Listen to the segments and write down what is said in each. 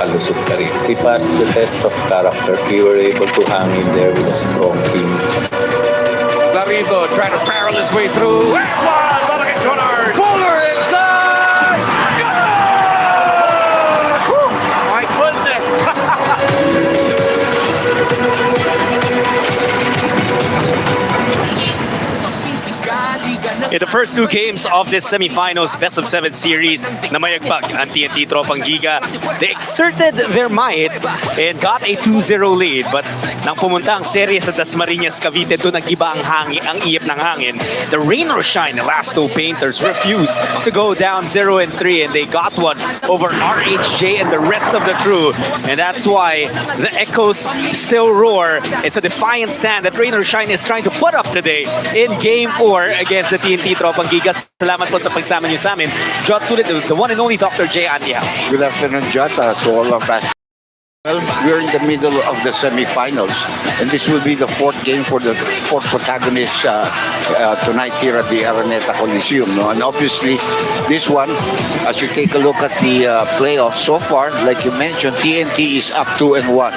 makakalusot ka rin. We passed the test of character. We were able to hang in there with a strong team. Larito trying to barrel his way through. And one, Balagan Jonar. Fuller inside. Good! Whew, my goodness. In the first two games of this semifinals best of 7 series na mayagpag ang TNT Tropang Giga, they exerted their might and got a 2-0 lead. But nang pumunta ang serye sa Dasmariñas, Cavite, doon nag-iba ang iyip ng hangin. The rain or shine Elasto Painters refused to go down 0-3, and they got one over RHJ and the rest of the crew. And that's why the echoes still roar. It's a defiant stand that rain or shine is trying to put up today in Game 4 against the TNT Tropang Giga. Salamat po sa pagsama niyo sa amin. Jot Sulit, the one and only Dr. J. Andiao. Good afternoon, Jota, to all of us. Well, we're in the middle of the semifinals, and this will be the fourth game for the fourth protagonist tonight here at the Araneta Coliseum. No? And obviously, this one, as you take a look at the playoffs so far, like you mentioned, TNT is up 2-1,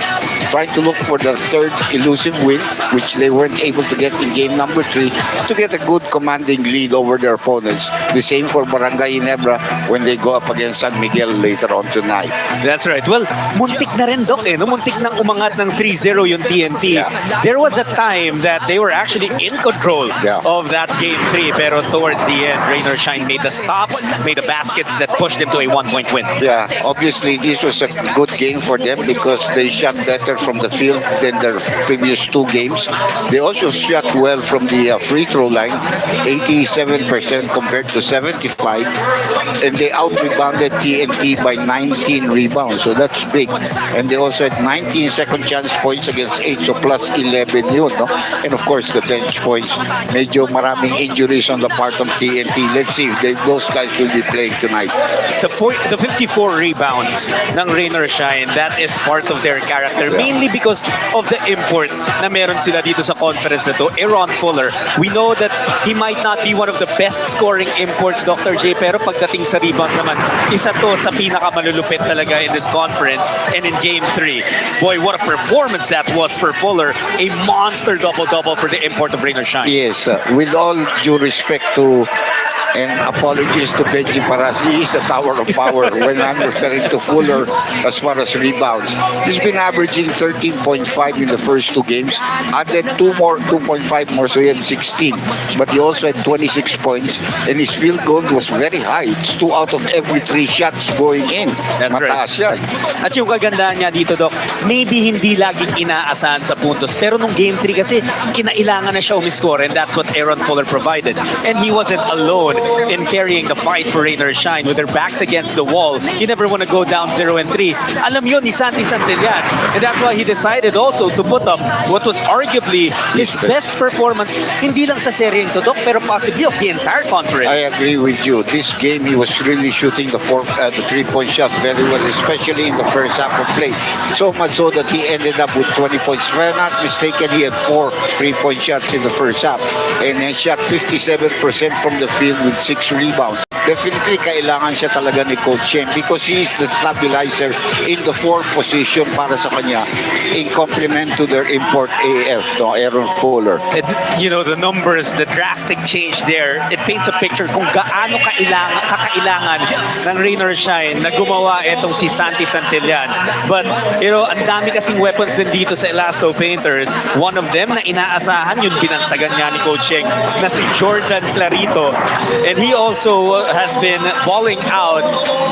trying to look for the third elusive win, which they weren't able to get in game number 3, to get a good commanding lead over their opponents. The same for Barangay Ginebra when they go up against San Miguel later on tonight. That's right. Well, muntik na rin, Doc, no? Muntik nang umangat ng 3-0 yung TNT. Yeah. There was a time that they were actually in control of that game 3, pero towards the end, rain or shine made the stops, made the baskets that pushed them to a 1-point win. Yeah, obviously this was a good game for them because they shot better from the field than their previous 2 games. They also shot well from the free throw line, 87% compared to 75, and they out-rebounded TNT by 19 rebounds, so that's big. And they also had 19 second chance points against 8, so plus 11 yun, no? And of course, the bench points, medyo maraming injuries on the part of TNT. Let's see if those guys will be playing tonight. The 54 rebounds ng rain or shine, that is part of their character, mainly because of the imports na meron sila dito sa conference na to. Aaron Fuller, we know that he might not be one of the best scoring imports, Dr. J, pero pagdating sa rebound naman, isa to sa pinakamalulupit talaga in this conference. And in Game 3, boy, what a performance that was for Fuller. A monster double-double for the import of rain or shine. Yes, with all due respect to and apologies to Benji Paras, he is a tower of power when I'm referring to Fuller as far as rebounds. He's been averaging 13.5 in the first 2 games, added 2.5 more, so he had 16. But he also had 26 points, and his field goal was very high. It's 2 out of every 3 shots going in. That's Mataas right. yan. At yung kagandahan niya dito, Doc, maybe hindi laging inaasahan sa puntos, pero nung Game 3 kasi, kinailangan na siya umiscore, and that's what Aaron Fuller provided. And he wasn't alone in carrying the fight for rain or shine with their backs against the wall. You never want to go down 0-3. Alam yun ni Santi Santillan, and that's why he decided also to put up what was arguably his best performance, hindi lang sa serye ito, Doc, pero possibly of the entire conference. I agree with you. This game, he was really shooting the 3-point shot very well, especially in the first half of play. So much so that he ended up with 20 points. If I'm not mistaken, he had 4 3-point shots in the first half, and he shot 57% from the field with 6 rebounds. Definitely kailangan siya talaga ni Coach Shem because he is the stabilizer in the 4th position para sa kanya in complement to their import AF, no, Aaron Fuller. And, you know, the numbers, the drastic change there, it paints a picture kung gaano kakailangan ng rain or shine na gumawa itong si Santi Santillan. But, you know, ang dami kasing weapons din dito sa Elasto Painters. One of them na inaasahan, yung binansagan niya ni Coach Sheng, na si Jordan Clarito. And he also has been balling out.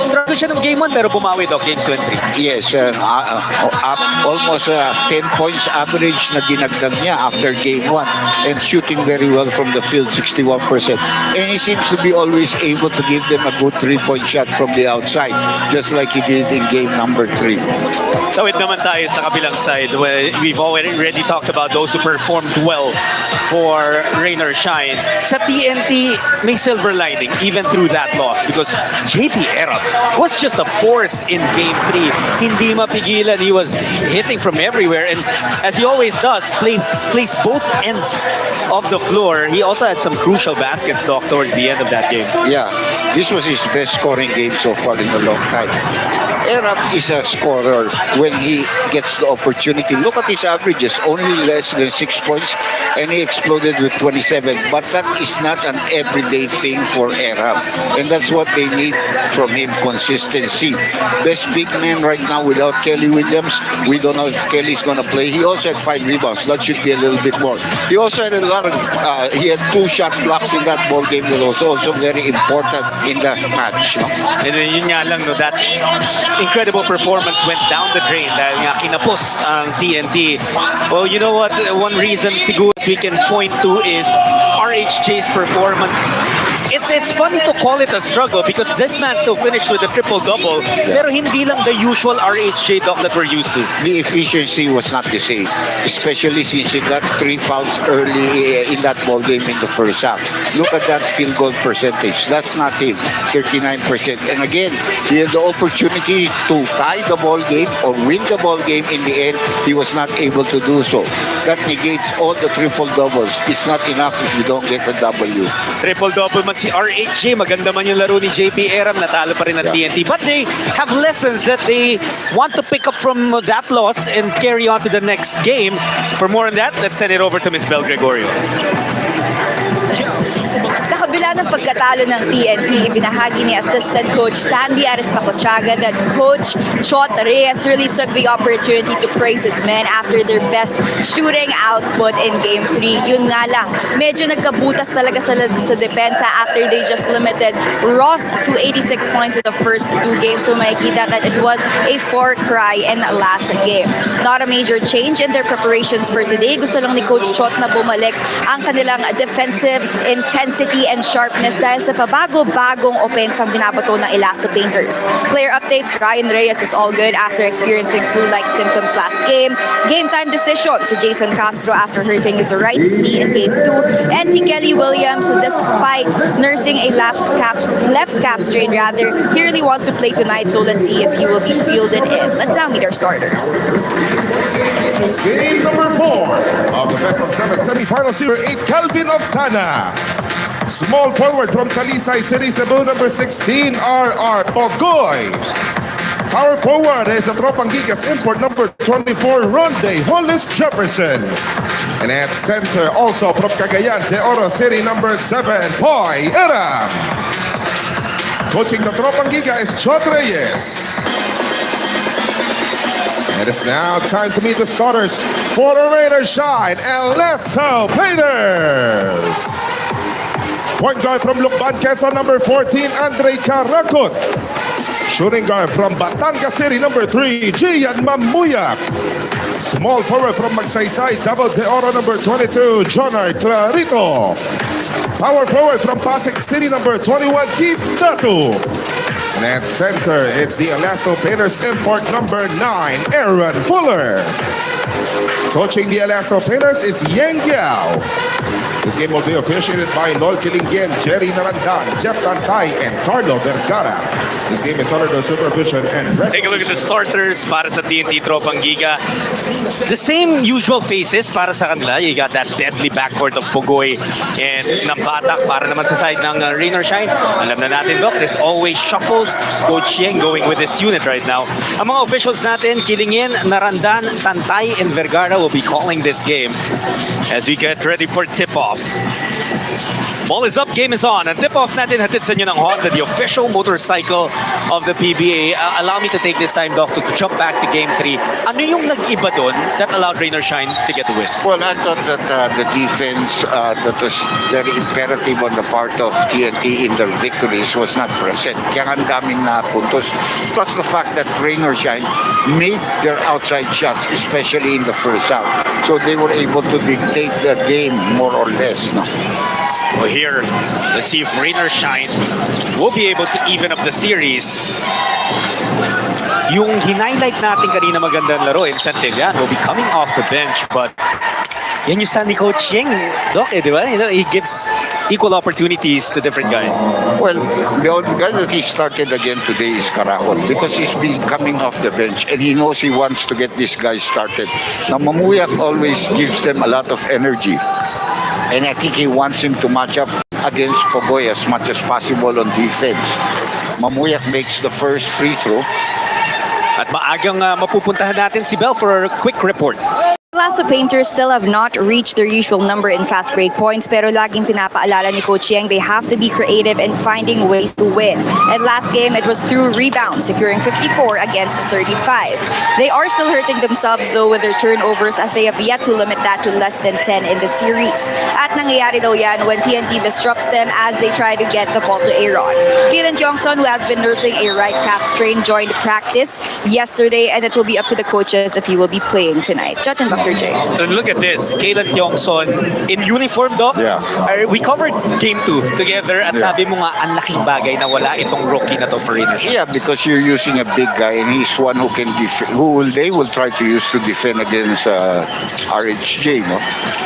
Struggle siya ng Game 1 pero bumawi, Doc, Games 2 and 3. Yes, up almost 10 points average na dinagdag niya after Game 1 and shooting very well from the field, 61%. And he seems to be always able to give them a good 3-point shot from the outside, just like he did in Game number 3. Tawid naman tayo sa kabilang side. We've already talked about those who performed well for rain or shine. Sa TNT, may silver lining even through that loss because JP Erap was just a force in Game 3. Hindi mapigilan. He was hitting from everywhere, and as he always does, plays both ends of the floor. He also had some crucial baskets, Doc, towards the end of that game. Yeah, this was his best scoring game so far in a long time. Erap is a scorer when he gets the opportunity. Look at his averages, only less than 6 points, and he exploded with 27. But that is not an everyday thing for Erap, and that's what they need from him, consistency. Best big man right now without Kelly Williams. We don't know if Kelly's going to play. He also had 5 rebounds. That should be a little bit more. He also had a lot of, he had 2 shot blocks in that ball game that was also very important in that match. No? And then yun nga lang, no, that incredible performance went down the drain dahil nga kinapos ang TNT. Well, you know what? One reason siguro we can point to is RHJ's performance. It's funny to call it a struggle because this man still finished with a triple-double, pero hindi lang the usual RHJ dog that we're used to. The efficiency was not the same, especially since he got 3 fouls early in that ball game in the first half. Look at that field goal percentage. That's not him, 39%. And again, he had the opportunity to tie the ball game or win the ball game. In the end, he was not able to do so. That negates all the triple-doubles. It's not enough if you don't get a W. Triple-double man si RHJ, maganda man yung laro ni JP Eram, natalo pa rin ng TNT. But they have lessons that they want to pick up from that loss and carry on to the next game. For more on that, let's send it over to Miss Bel Gregorio. Sa kabila ng pagkatalo ng TNT, ibinahagi ni Assistant Coach Sandy Arispacochaga that Coach Chot Reyes really took the opportunity to praise his men after their best shooting output in Game 3. Yun nga lang, medyo nagkabutas talaga sa depensa after they just limited Ross to 86 points in the first 2 games. So makikita that it was a far cry in the last game. Not a major change in their preparations for today. Gusto lang ni Coach Chot na bumalik ang kanilang defensive intensity and sharpness dahil sa pabago-bagong opensang binabato ng Elasto Painters. Clear updates, Ryan Reyes is all good after experiencing flu-like symptoms last game. Game time decision si Jason Castro after hurting his right knee in Game 2. And si Kelly Williams, despite nursing a left calf strain rather, he really wants to play tonight, so let's see if he will be fielded in. Let's now meet our starters. Game number 4 of the best of 7 semifinal series 8, Calvin Octana. Small forward from Talisay City, Cebu, number 16, R.R. Pogoy. Power forward is the Tropang Gigas import, number 24, Ronde Hollis Jefferson. And at center, also from Cagayan de Oro City, number 7, Hoy Eram. Coaching the Tropang Giga is Chot Reyes. It is now time to meet the starters for the Raiders Shine, Elasto Painters. Point guard from Lukban, Quezon, number 14, Andre Carakot. Shooting guard from Batangas City, number 3, Gian Mamuyak. Small forward from Magsaysay, Davao de Oro, number 22, Jonar Clarito. Power forward from Pasig City, number 21, Keith Datu. And at center, it's the Elasto Painters import, number 9, Aaron Fuller. Coaching the Elasto Painters is Yang Giao. This game will be officiated by Nol Kilinggen, Jerry Narandan, Jeff Tantay, and Carlo Vergara. This game is under the supervision and... Take a look at the starters para sa TNT Tropang Giga. The same usual faces para sa kanila. You got that deadly backcourt of Pogoy and Nampatak para naman sa side ng Rain or Shine. Alam na natin, Doc, there's always shuffles. Coach Yeng going with this unit right now. Ang mga officials natin, Kilingin, Narandan, Tantay, and Vergara will be calling this game as we get ready for tip-off. Ball is up, game is on. And tip-off natin hatid sa inyo ng Honda, the official motorcycle of the PBA. Allow me to take this time, Doc, to jump back to Game 3. Ano yung nag-iba doon that allowed Rain or Shine to get the win? Well, I thought that the defense that was very imperative on the part of TNT in their victories was not present. Kaya ang daming napuntos. Plus the fact that Rain or Shine made their outside shots, especially in the first half. So they were able to dictate the game more or less. No? Well, here, let's see if Rain or Shine will be able to even up the series. Yung hinighlight natin kanina magandang laro, incentive yan, will be coming off the bench. But yan yung stand ni Coach Yeng, Doc, di ba? You know, he gives equal opportunities to different guys. Well, the only guy that he started again today is Caracol because he's been coming off the bench and he knows he wants to get these guys started. Now, Mamuyak always gives them a lot of energy. And I think he wants him to match up against Pogoy as much as possible on defense. Mamuyak makes the first free throw. At maagang mapupuntahan natin si Bell for a quick report. Elasto Painters still have not reached their usual number in fast break points, pero laging pinapaalala ni Coach Yang they have to be creative and finding ways to win. And last game, it was through rebounds, securing 54 against 35. They are still hurting themselves though with their turnovers as they have yet to limit that to less than 10 in the series. At nangyayari daw yan when TNT disrupts them as they try to get the ball to Aaron. Keelan Kyongson, who has been nursing a right calf strain, joined practice yesterday, and it will be up to the coaches if he will be playing tonight. Chat and Dr. J. And look at this, Kaylan Kyongson in uniform, Doc. Yeah. We covered game 2 together at sabi mo nga, ang laking bagay na wala itong rookie na to for Rainer Shine. Yeah, because you're using a big guy and he's one who can they will try to use to defend against RHJ, no?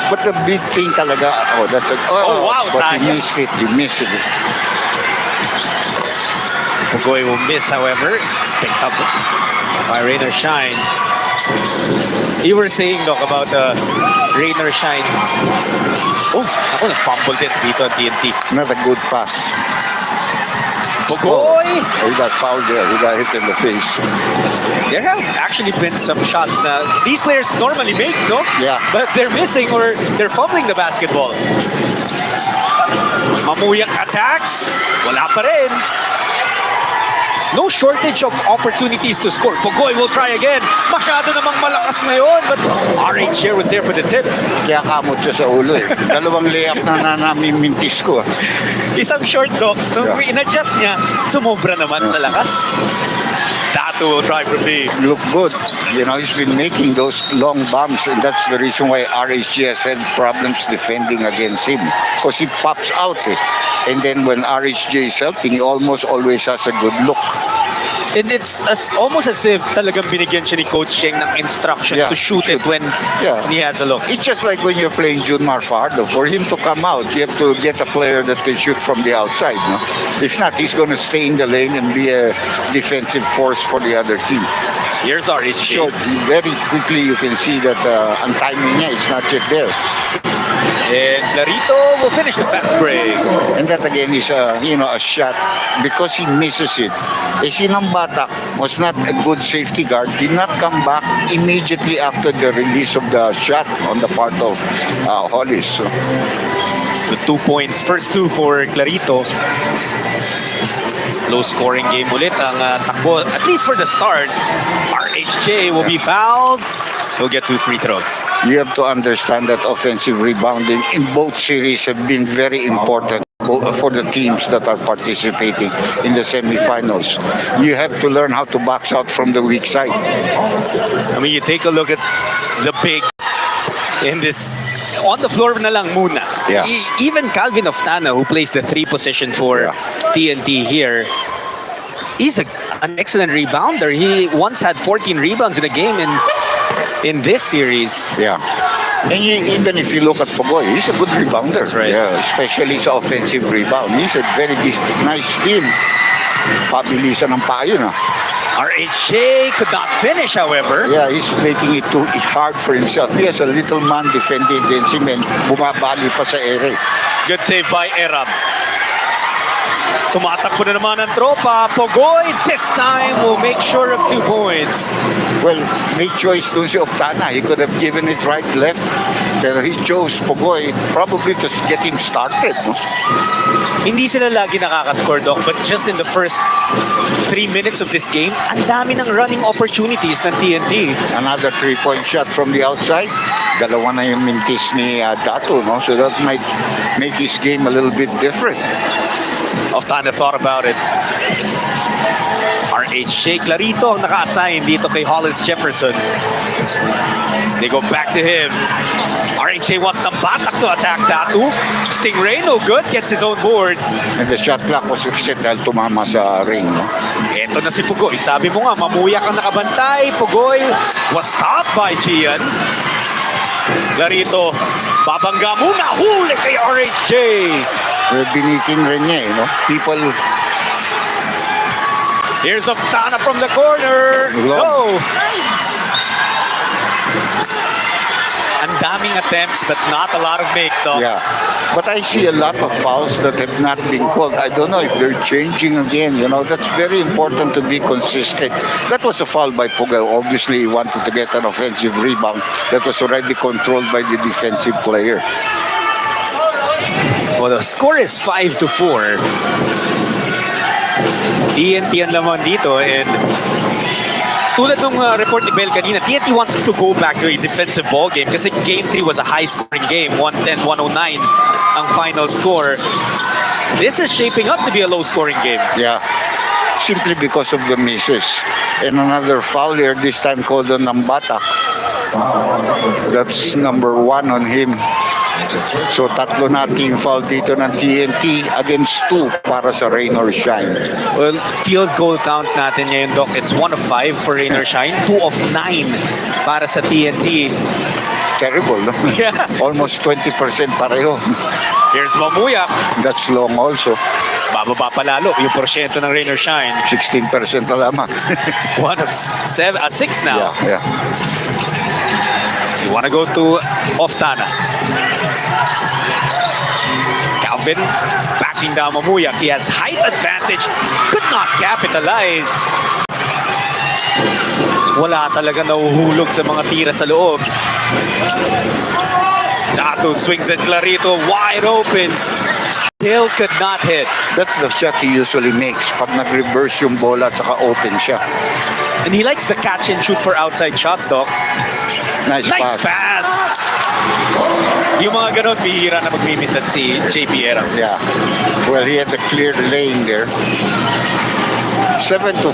But the big thing talaga, Oh, wow, but he sayang. missed it. Pugoy will miss, however. It's picked up by Rainer Shine. You were saying, Doc, about Rainer Shine. Oh, ako nag-fumble din dito at TNT. Not a good pass. Pugoy! He got fouled there. He got hit in the face. There have actually been some shots na these players normally make, no? Yeah. But they're missing or they're fumbling the basketball. Mamuyak attacks. Wala pa rin. No shortage of opportunities to score. Pugoy will try again. Masyado namang malakas ngayon, but RH here was there for the tip. Kaya kamot siya sa ulo eh. Dalawang layup na namimintis ko. Isang short, Doc. Nung in-adjust niya, sumobra naman sa lakas. Datu will try from deep. Look good. You know, he's been making those long bumps, and that's the reason why RHG has had problems defending against him. Because he pops out eh. And then when RHG is helping, he almost always has a good look. And it's almost as if talagang binigyan siya ni Coach Cheng ng instruction to shoot it when he has a look. It's just like when you're playing Junmar Fajardo. For him to come out, you have to get a player that can shoot from the outside. No? If not, he's going to stay in the lane and be a defensive force for the other team. Here's RHG. So very quickly you can see that ang timing niya is not yet there. And Clarito will finish the fast break. And that again is a shot because he misses it. Sinang Batak was not a good safety guard, did not come back immediately after the release of the shot on the part of Hollis. So. The 2 points, first 2 for Clarito. Low scoring game ulit ang takbo, at least for the start. RHJ will be fouled. He'll get 2 free throws. You have to understand that offensive rebounding in both series have been very important for the teams that are participating in the semifinals. You have to learn how to box out from the weak side. I mean, you take a look at the big in this, on the floor na lang muna. Yeah. Even Calvin Oftana, who plays the 3 position for TNT here, he's an excellent rebounder. He once had 14 rebounds in a game in this series. Yeah. And even if you look at Pugoy, he's a good rebounder. That's right. Yeah, especially sa offensive rebound. He's a very nice steal. Pabilisan ng payo na. RHJ could not finish, however. Yeah, he's making it too hard for himself. He has a little man defending against him and bumabali pa sa ere. Good save by Erab. Tumatakbo na naman ang tropa. Pugoy this time will make sure of 2 points. Well, may choice dun si Oftana. He could have given it right, left. Pero he chose Pugoy probably to get him started. No? Hindi sila lagi nakakascore, Doc, but just in the first 3 minutes of this game, ang dami ng running opportunities ng TNT. Another 3-point shot from the outside. Dalawa na yung mintis ni Datu, no? So that might make his game a little bit different. Oftana thought about it. RHJ Clarito ang naka-assign dito kay Hollis Jefferson. They go back to him. RHJ wants the batak to attack Datu. Stingray, no good, gets his own board. And the shot clock was upset dahil tumama sa ring. No? Ito na si Pugoy. Sabi mo nga, mamuyak ang nakabantay. Pugoy was stopped by Gian. Clarito, babangga muna. Huli kay RHJ. Binitin rin niya, you know? People... Here's Oftana from the corner. Long. No. Ang Madaming attempts but not a lot of makes, though. Yeah, but I see a lot of fouls that have not been called. I don't know if they're changing again. You know, that's very important to be consistent. That was a foul by Pugay. Obviously, he wanted to get an offensive rebound that was already controlled by the defensive player. Well, the score is 5-4. TNT ang laman dito, and tulad nung report ni Bel kanina, TNT wants to go back to a defensive ball game kasi Game 3 was a high-scoring game, 110-109 ang final score. This is shaping up to be a low-scoring game. Yeah, simply because of the misses. And another foul here, this time called on Nambata. That's number 1 on him. So tatlo nating foul dito ng TNT against 2 para sa Rain or Shine. Well, field goal count natin ngayon, Doc. It's 1 of 5 for Rain or Shine, 2 of 9 para sa TNT. Terrible, no? Yeah. Almost 20% pareho. Here's Mamuyak. That's long also. Bababa pa lalo yung porsyento ng Rain or Shine. 16% na lamang. 1 of 6 now. Yeah, yeah. You want to go to Oftana. Calvin backing down Mamuyak. He has height advantage. Could not capitalize. Wala talaga nahuhulog sa mga tira sa loob. Dato swings at Clarito wide open. Still could not hit. That's the shot he usually makes. Pag nag-reverse yung bola at saka open siya. And he likes the catch and shoot for outside shots, Doc. Nice pass. Yung mga ganon, bihira na magmimintas si JP Eram. Yeah. Well, he had a clear lane there. 7-4.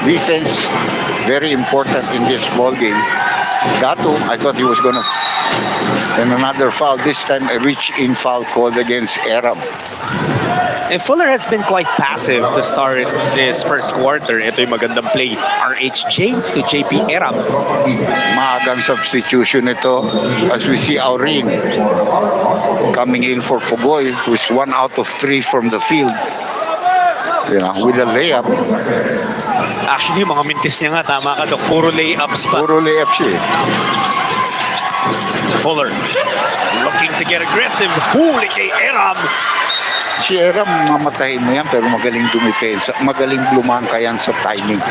Defense, very important in this ball game. Dato, I thought he was gonna... And another foul. This time, a reach-in foul called against Eram. And Fuller has been quite passive to start this first quarter. Ito yung magandang play. RHJ to JP Eram. Maagang substitution ito as we see Aurin coming in for Pugoy, who's 1 out of 3 from the field. You know, with a layup. Actually, mga mintis niya nga, tama ka, Doc. Puro layups pa. Puro layup siya. Fuller looking to get aggressive. Huli kay Eram. Si Eram, mamatahin mo yan, pero magaling dumipensa. Magaling lumangka yan sa timing.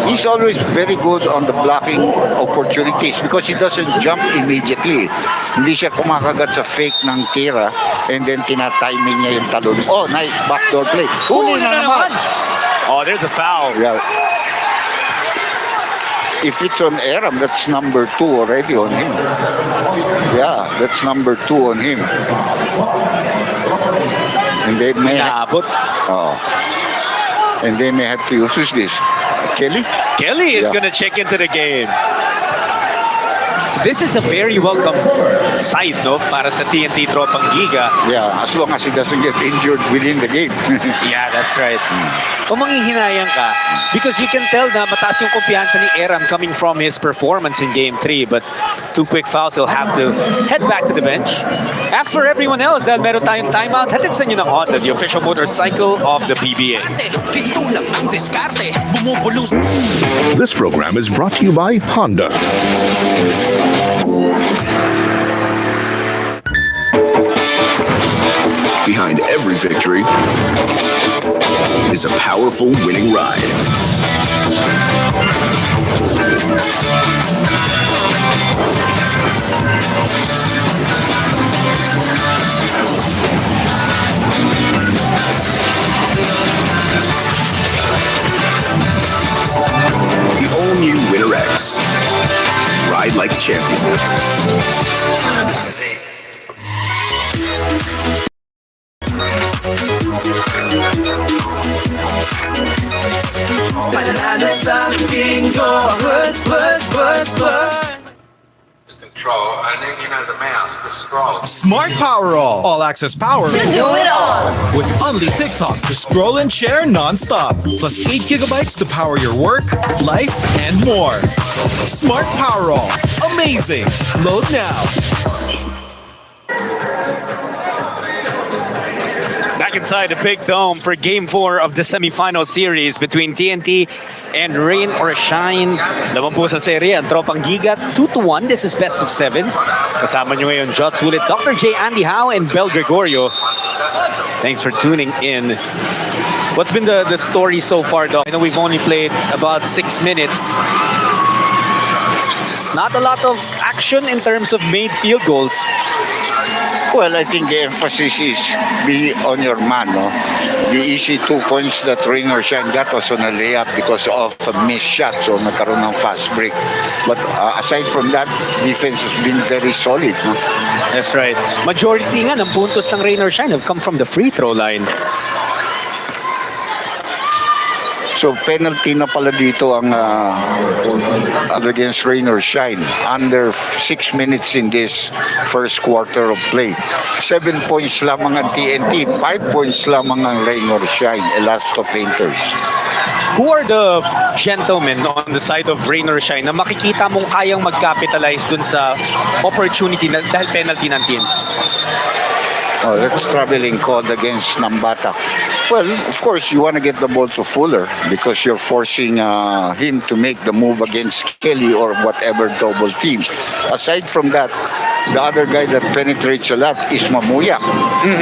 He's always very good on the blocking opportunities because he doesn't jump immediately. Hindi siya kumakagat sa fake ng tira and then tina-timing niya yung talon. Oh, nice backdoor play. Huli na naman. Oh, there's a foul. Yeah. If it's on Eram, that's number 2 already on him. Yeah, that's number 2 on him. And they may and they may have to use this. Kelly? Kelly is gonna check into the game. So this is a very welcome side, no? Para sa TNT Tropang Giga. Yeah, as long as he doesn't get injured within the game. Yeah, that's right. Kung manghihinayang ka, because you can tell na mataas yung kumpiyansa ni Eram coming from his performance in Game 3, but 2 quick fouls, he'll have to head back to the bench. As for everyone else, dahil meron tayong timeout, hatid sa inyo ng Honda, the official motorcycle of the PBA. This program is brought to you by Honda. Behind every victory is a powerful winning ride. The all-new Winner X. Ride like a champion. Control, and then you know the mouse, the scroll. Smart Power All access power To do it all. with only TikTok to scroll and share non-stop. Plus 8 gigabytes to power your work, life, and more. Smart Power All. Amazing. Load now. Back inside the big dome for Game 4 of the semifinal series between TNT and Rain or Shine. Laban po sa serye ang Tropang Giga 2-1. This is best of 7. Kasama nyo ngayon, Jot Sulit, Dr. J. Andy Howe, and Bel Gregorio. Thanks for tuning in. What's been the story so far, Doc? I know we've only played about 6 minutes. Not a lot of action in terms of made field goals. Well, I think the emphasis is be on your man, no? The easy 2 points that Rain or Shine got was on a layup because of a missed shot, so nagkaroon ng fast break. But aside from that, defense has been very solid, no? That's right. Majority nga ng puntos ng Rain or Shine have come from the free throw line. So penalty na pala dito ang against Rain or Shine. Under 6 minutes in this first quarter of play. 7 points lamang ang TNT, 5 points lamang ang Rain or Shine, Elasto Painters. Who are the gentlemen on the side of Rain or Shine na makikita mong kayang mag-capitalize dun sa opportunity na, dahil penalty ng team? Oh, that's traveling called against Nambata. Well, of course, you want to get the ball to Fuller because you're forcing him to make the move against Kelly or whatever double team. Aside from that, the other guy that penetrates a lot is Mamuya.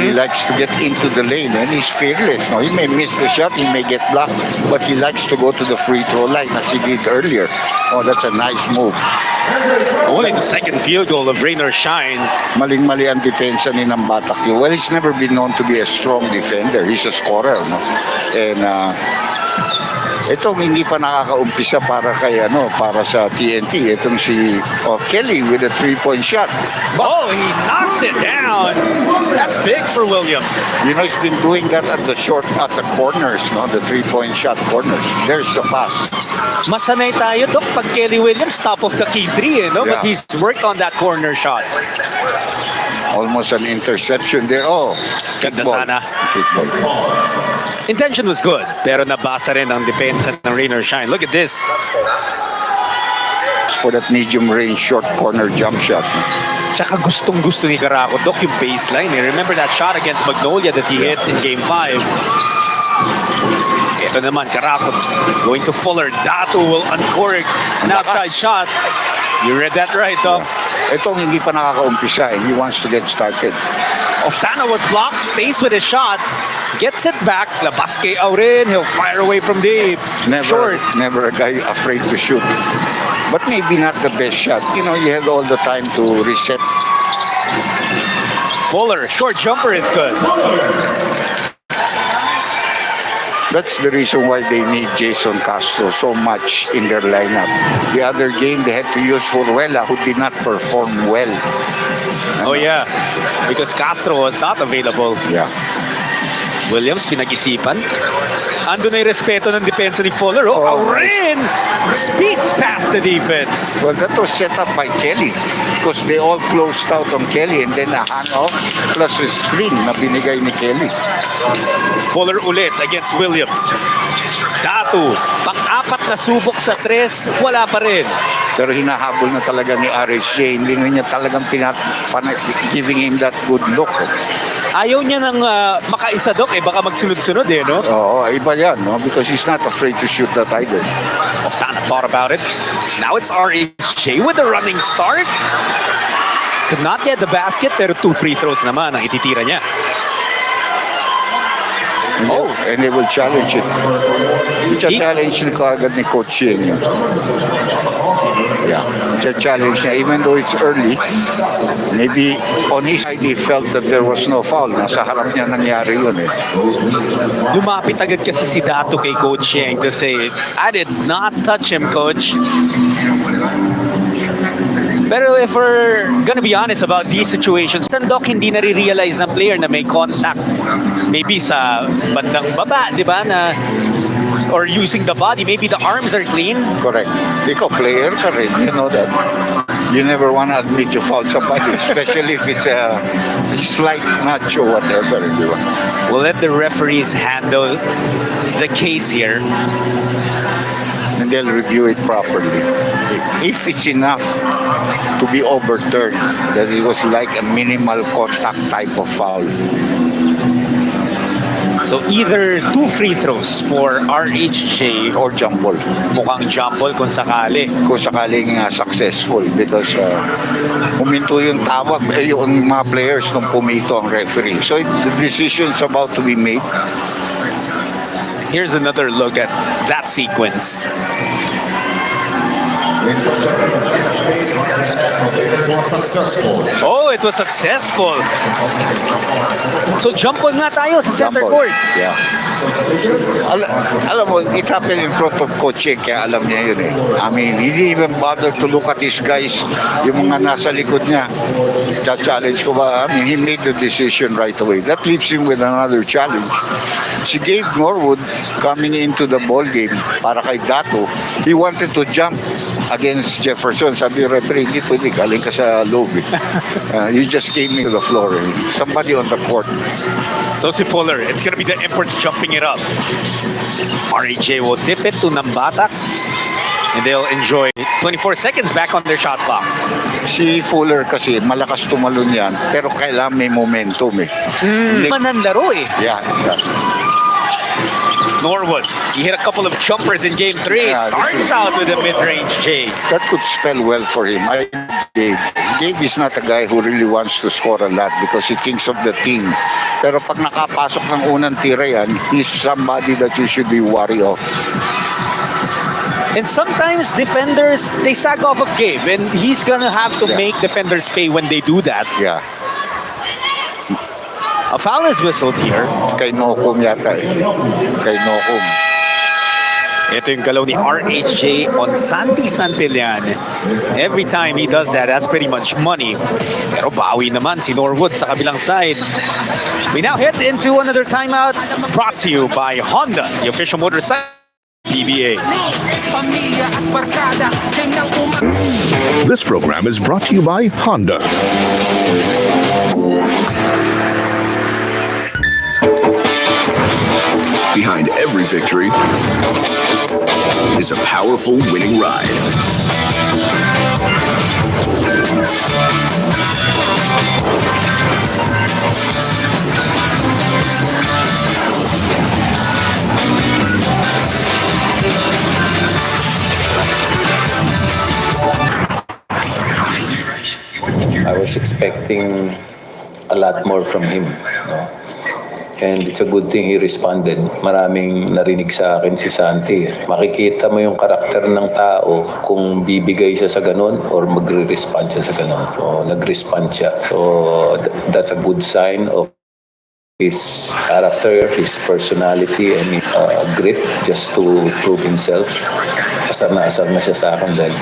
He likes to get into the lane and he's fearless. No, he may miss the shot, he may get blocked, but he likes to go to the free throw line as he did earlier. Oh, that's a nice move. Only the second field goal of Rain or Shine. Maling-mali ang depensa ni Nambata. Well, he's never been known to be a strong defender. He's a scorer, no? And itong hindi pa nakakaumpisa para kay para sa TNT. Itong si Kelly with a 3-point shot. Oh, he knocks it down. That's big for Williams. You know, he's been doing that at the corners, no? The 3-point shot corners. There's the pass. Masanay tayo, Doc, pag Kelly Williams, top of the key 3, no? Yeah. But he's worked on that corner shot. Almost an interception there. Oh, Ganda kickball. sana. Kickball. Intention was good, pero nabasa rin ang depensa ng Rain or Shine. Look at this. For that medium range short corner jump shot. Tsaka gustong-gusto ni Caraco, Doc, yung baseline. Remember that shot against Magnolia that he hit in Game 5? Ito naman, Caraco going to Fuller. Datu will uncork an outside shot. You read that right, Doc. Itong hindi pa nakakaumpisa and he wants to get started. Oftana was blocked, stays with his shot, gets it back. Labas kay Aurin, he'll fire away from deep. Short. Never a guy afraid to shoot. But maybe not the best shot. You know, you had all the time to reset. Fuller, short jumper is good. That's the reason why they need Jason Castro so much in their lineup. The other game, they had to use Furuela, who did not perform well. Oh yeah, because Castro was not available. Yeah. Williams, pinag-isipan. Ando na yung respeto ng depensa ni Fuller. Oh, Aurin speeds past the defense. Well, that was set up by Kelly because they all closed out on Kelly and then a handoff plus a screen na binigay ni Kelly. Fuller ulit against Williams. Datu, pang-apat na subok sa 3, wala pa rin. Pero hinahabol na talaga ni RSJ. Hindi na niya talagang giving him that good look. Ayaw niya ng makaisa, Doc, baka magsunod-sunod no? Oo, iba yan, no? Because he's not afraid to shoot that either. Oftana thought about it. Now it's RSJ with a running start. Could not get the basket, pero 2 free throws naman ang ititira niya. And they will challenge it. Challenge ni kaagad ni Coach Yeng. Yeah, challenge niya. Even though it's early, maybe on his side he felt that there was no foul. Nasa harap niya nangyari yun Lumapit agad kasi si Datu kay Coach Yeng to say, I did not touch him, Coach. Pero if we're gonna be honest about these situations, Doc, hindi nare-realize ng player na may contact. Maybe sa bandang baba, di ba, na or using the body, maybe the arms are clean. Correct. Ikaw, player ka rin, you know that. You never want to admit you fouled somebody, especially if it's a slight nudge or whatever, di ba? We'll let the referees handle the case here. And they'll review it properly. If it's enough to be overturned, that it was like a minimal contact type of foul. So either 2 free throws for RHJ Or jump ball. mukhang jump ball kung sakali. Kung sakaling successful because huminto yung tawag yung mga players nung pumito ang referee. So the decision is about to be made. Here's another look at that sequence. Oh, it was successful. So jump ball nga tayo sa center Jump ball. court. Yeah. Alam mo, it happened in front of Coach Cheng, kaya alam niya yun eh. I mean, he didn't even bother to look at his guys, yung mga nasa likod niya. Challenge ko ba? I mean, he made the decision right away. That leaves him with another challenge. Si Gabe Norwood coming into the ball game para kay Dato, he wanted to jump against Jefferson. Sabi yung referee, hindi pwede, galing ka sa loob eh. You just came into the floor. Somebody on the court. So si Fuller, it's gonna be the imports jumping it up. RHJ will tip it to Nambatak. And they'll enjoy 24 seconds back on their shot clock. Si Fuller kasi malakas tumalon yan, pero kailangan may momentum eh. Manandaro eh. Yeah, exactly. Norwood, he hit a couple of jumpers in game 3. Yeah, Starts out with a mid-range J. That could spell well for him. Gabe is not a guy who really wants to score a lot because he thinks of the team. Pero pag nakapasok ng unang tira yan, he's somebody that you should be wary of. And sometimes defenders, they sag off of Gabe. And he's gonna have to make defenders pay when they do that. Yeah. A foul is whistled here. Kay Nokom yata eh. Kay Nokom. Ito yung galaw ni RHJ on Santi Santillan. Every time he does that, that's pretty much money. Pero bawi naman si Norwood sa kabilang side. We now head into another timeout brought to you by Honda, the official motorcycle PBA. This program is brought to you by Honda. Behind every victory is a powerful winning ride. I was expecting a lot more from him. No? And it's a good thing he responded. Maraming narinig sa akin si Santi. Makikita mo yung karakter ng tao kung bibigay siya sa ganun or magre-respond siya sa ganun. So, nag-respond siya. So, that's a good sign of his character, his personality, and grit just to prove himself. Asar na siya sa akin dahil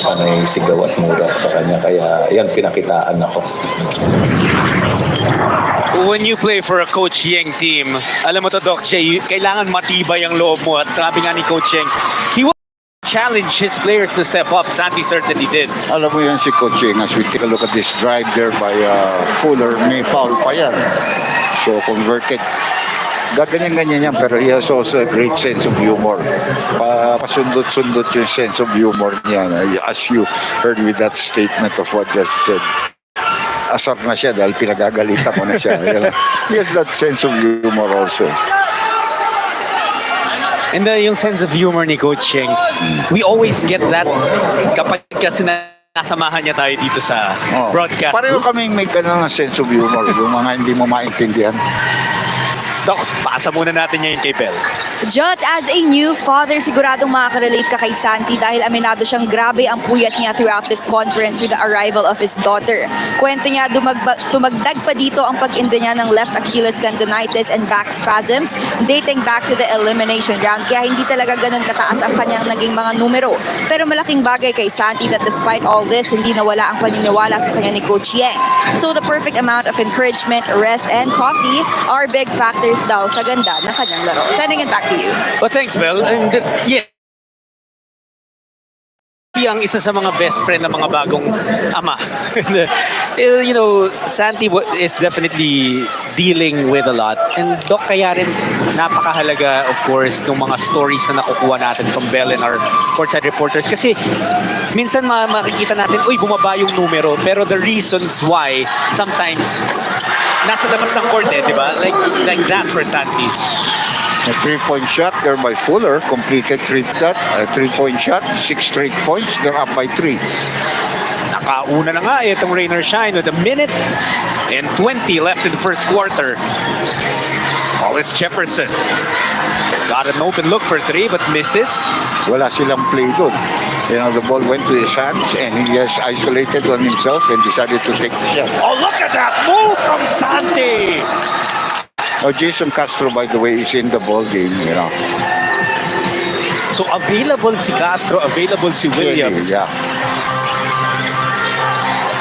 panay sigaw at mura sa kanya. Kaya yan, pinakitaan ako. When you play for a Coach Yeng team, alam mo to, Doc J, kailangan matibay ang loob mo. At sabi nga ni Coach Yeng, he will challenge his players to step up. Santi certainly did. Alam mo yan si Coach Cheng, as we take a look at this drive there by Fuller, may foul pa yan. So converted. Gaganyan-ganyan yan, pero he has also a great sense of humor. Pasundot-sundot yung sense of humor niya. As you heard with that statement of what just said. Asar na siya dahil pinagagalitan mo na siya. He has that sense of humor also. And yung sense of humor ni Coach Cheng, we always get that kapag kasi nasamahan niya tayo dito sa broadcast. Pareho kaming may ganun na sense of humor, yung mga hindi mo maintindihan. Doc, pasa muna natin ngayon kay Pel. Jot, as a new father, siguradong makaka-relate ka kay Santi dahil aminado siyang grabe ang puyat niya throughout this conference with the arrival of his daughter. Kwento niya, tumagdag pa dito ang pag-inda niya ng left Achilles tendonitis and back spasms dating back to the elimination round. Kaya hindi talaga ganun kataas ang kanyang naging mga numero. Pero malaking bagay kay Santi that despite all this, hindi nawala ang paniniwala sa kanya ni Coach Yeng. So the perfect amount of encouragement, rest, and coffee are big factors daw sa ganda ng kanyang laro. Sending it back to you. Well, thanks, Bel. And yeah, ang isa sa mga best friend ng mga bagong ama. You know, Santi is definitely dealing with a lot. And Doc, kaya rin napakahalaga, of course, ng mga stories na nakukuha natin from Bel and our courtside reporters. Kasi minsan makikita natin, uy, bumaba yung numero. Pero the reasons why sometimes nasa labas ng court di ba? Like that for Santi. A 3-point shot there by Fuller, completed that. A 3-point shot, 6 straight points. They're up by 3. Nakauna na nga itong rain or shine with 1 minute and 20 left in the first quarter. Wallace Jefferson got an open look for 3 but misses. Wala silang play doon. The ball went to his hands and he just isolated on himself and decided to take the shot. Oh, look at that move from Santi! Jason Castro, by the way, is in the ball game, So available si Castro, available si Williams. Yeah.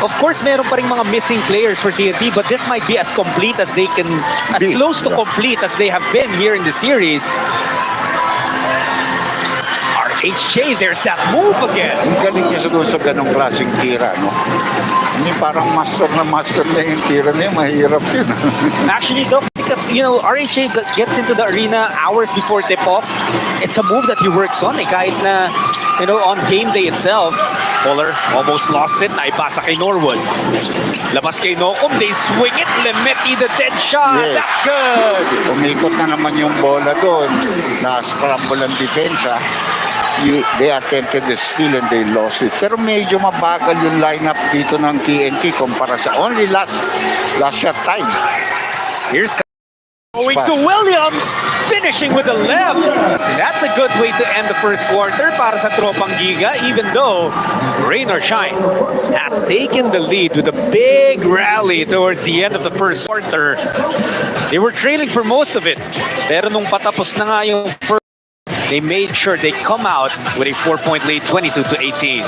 Of course, meron pa ring mga missing players for TNT, but this might be as complete as they can, as close to complete as they have been here in the series. HJ, there's that move again. Ang galing niya sa ganong klaseng tira, no? Hindi parang master na yung tira niya, mahirap yun. Actually, Doc, RHA gets into the arena hours before tip-off. It's a move that he works on, kahit na, on game day itself. Fuller almost lost it, naipasa kay Norwood. Labas kay Nocum, they swing it, Lemeti the dead shot, that's good! Umikot na naman yung bola doon, na-scramble ang depensa. They attempted the steal and they lost it. Pero medyo mabagal yung lineup dito ng TNT kumpara sa only last shot time. Here's going to Williams, finishing with the left. That's a good way to end the first quarter para sa Tropang Giga, even though rain or shine has taken the lead with a big rally towards the end of the first quarter. They were trailing for most of it. Pero nung patapos na nga yung first, they made sure they come out with a 4-point lead, 22-18.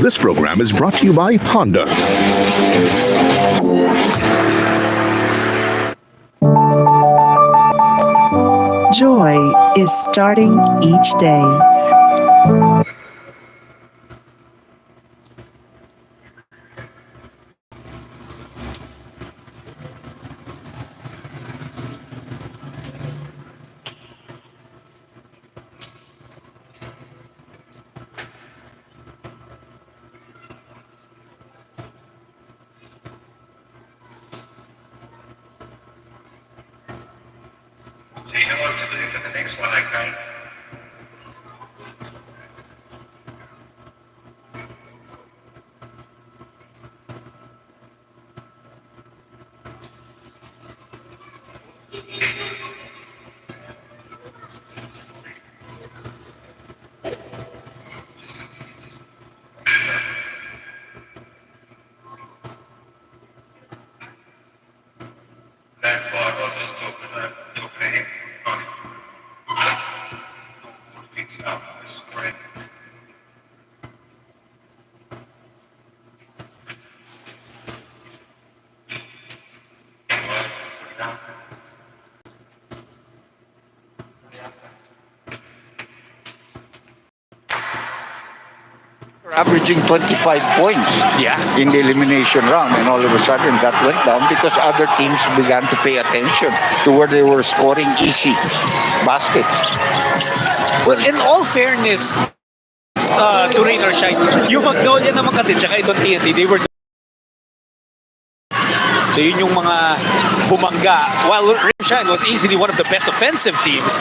This program is brought to you by Honda. Joy is starting each day. Do you know what to do for the next one, okay? That's why I was just talking to him. Fixed up. This is great. Averaging 25 points in the elimination round, and all of a sudden that went down because other teams began to pay attention to where they were scoring easy baskets. Well, in all fairness, to rain or shine, yung Magnolia naman kasi, tsaka itong TNT, they were... So yun yung mga bumangga. While Rain or Shine was easily one of the best offensive teams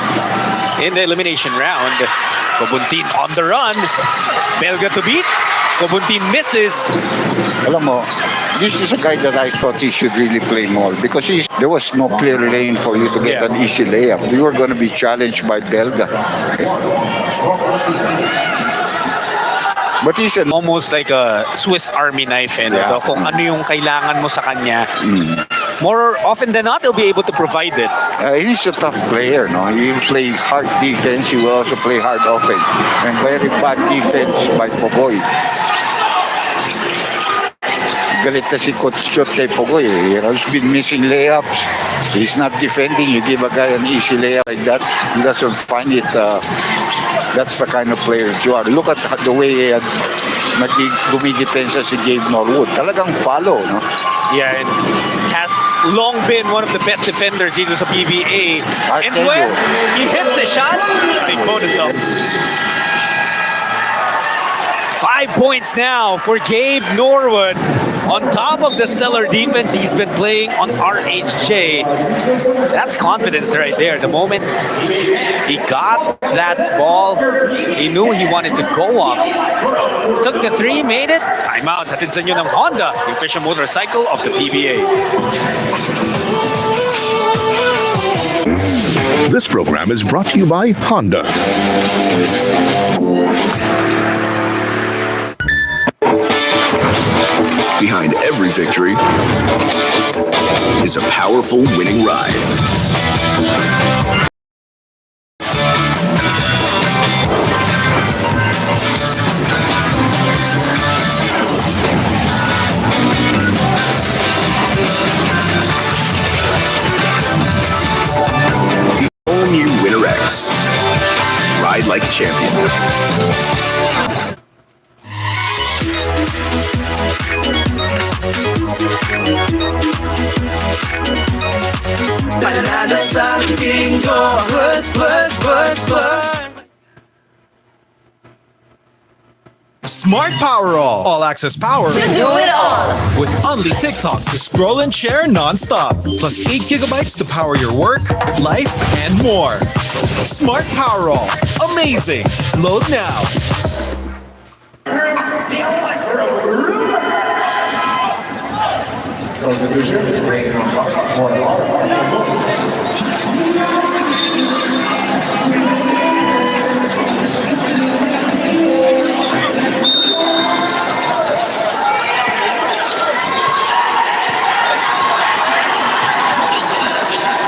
in the elimination round. Kobuntin on the run. Belga to beat. Kobuntin misses. Alam mo, this is a guy that I thought he should really play more because there was no clear lane for you to get an easy layup. You were going to be challenged by Belga. But he's almost like a Swiss Army knife. Kung ano yung kailangan mo sa kanya, more often than not, he'll be able to provide it. He's a tough player, no? He will play hard defense, he will also play hard offense. And very bad defense by Pogoy. Galit na si Coach Shot kay Pogoy. He's been missing layups. He's not defending. You give a guy an easy layup like that, he doesn't find it. That's the kind of player you are. Look at the way dumidepensa si Gabe Norwood. Talagang follow, no? Yeah, and has long been one of the best defenders dito sa PBA. And when he hits a shot, big bonus though. 5 points now for Gabe Norwood. On top of the stellar defense he's been playing on RHJ. That's confidence right there. The moment he got that ball, he knew he wanted to go up. Took the 3, made it. Timeout. Hatid sa inyo ng Honda, the official motorcycle of the PBA. This program is brought to you by Honda. Behind every victory is a powerful winning ride. All new Winner X. Ride like a champion. Smart Power All access power Do it all! with only TikTok to scroll and share non-stop. Plus 8 gigabytes to power your work, life, and more. Smart Power All. Amazing. Load now.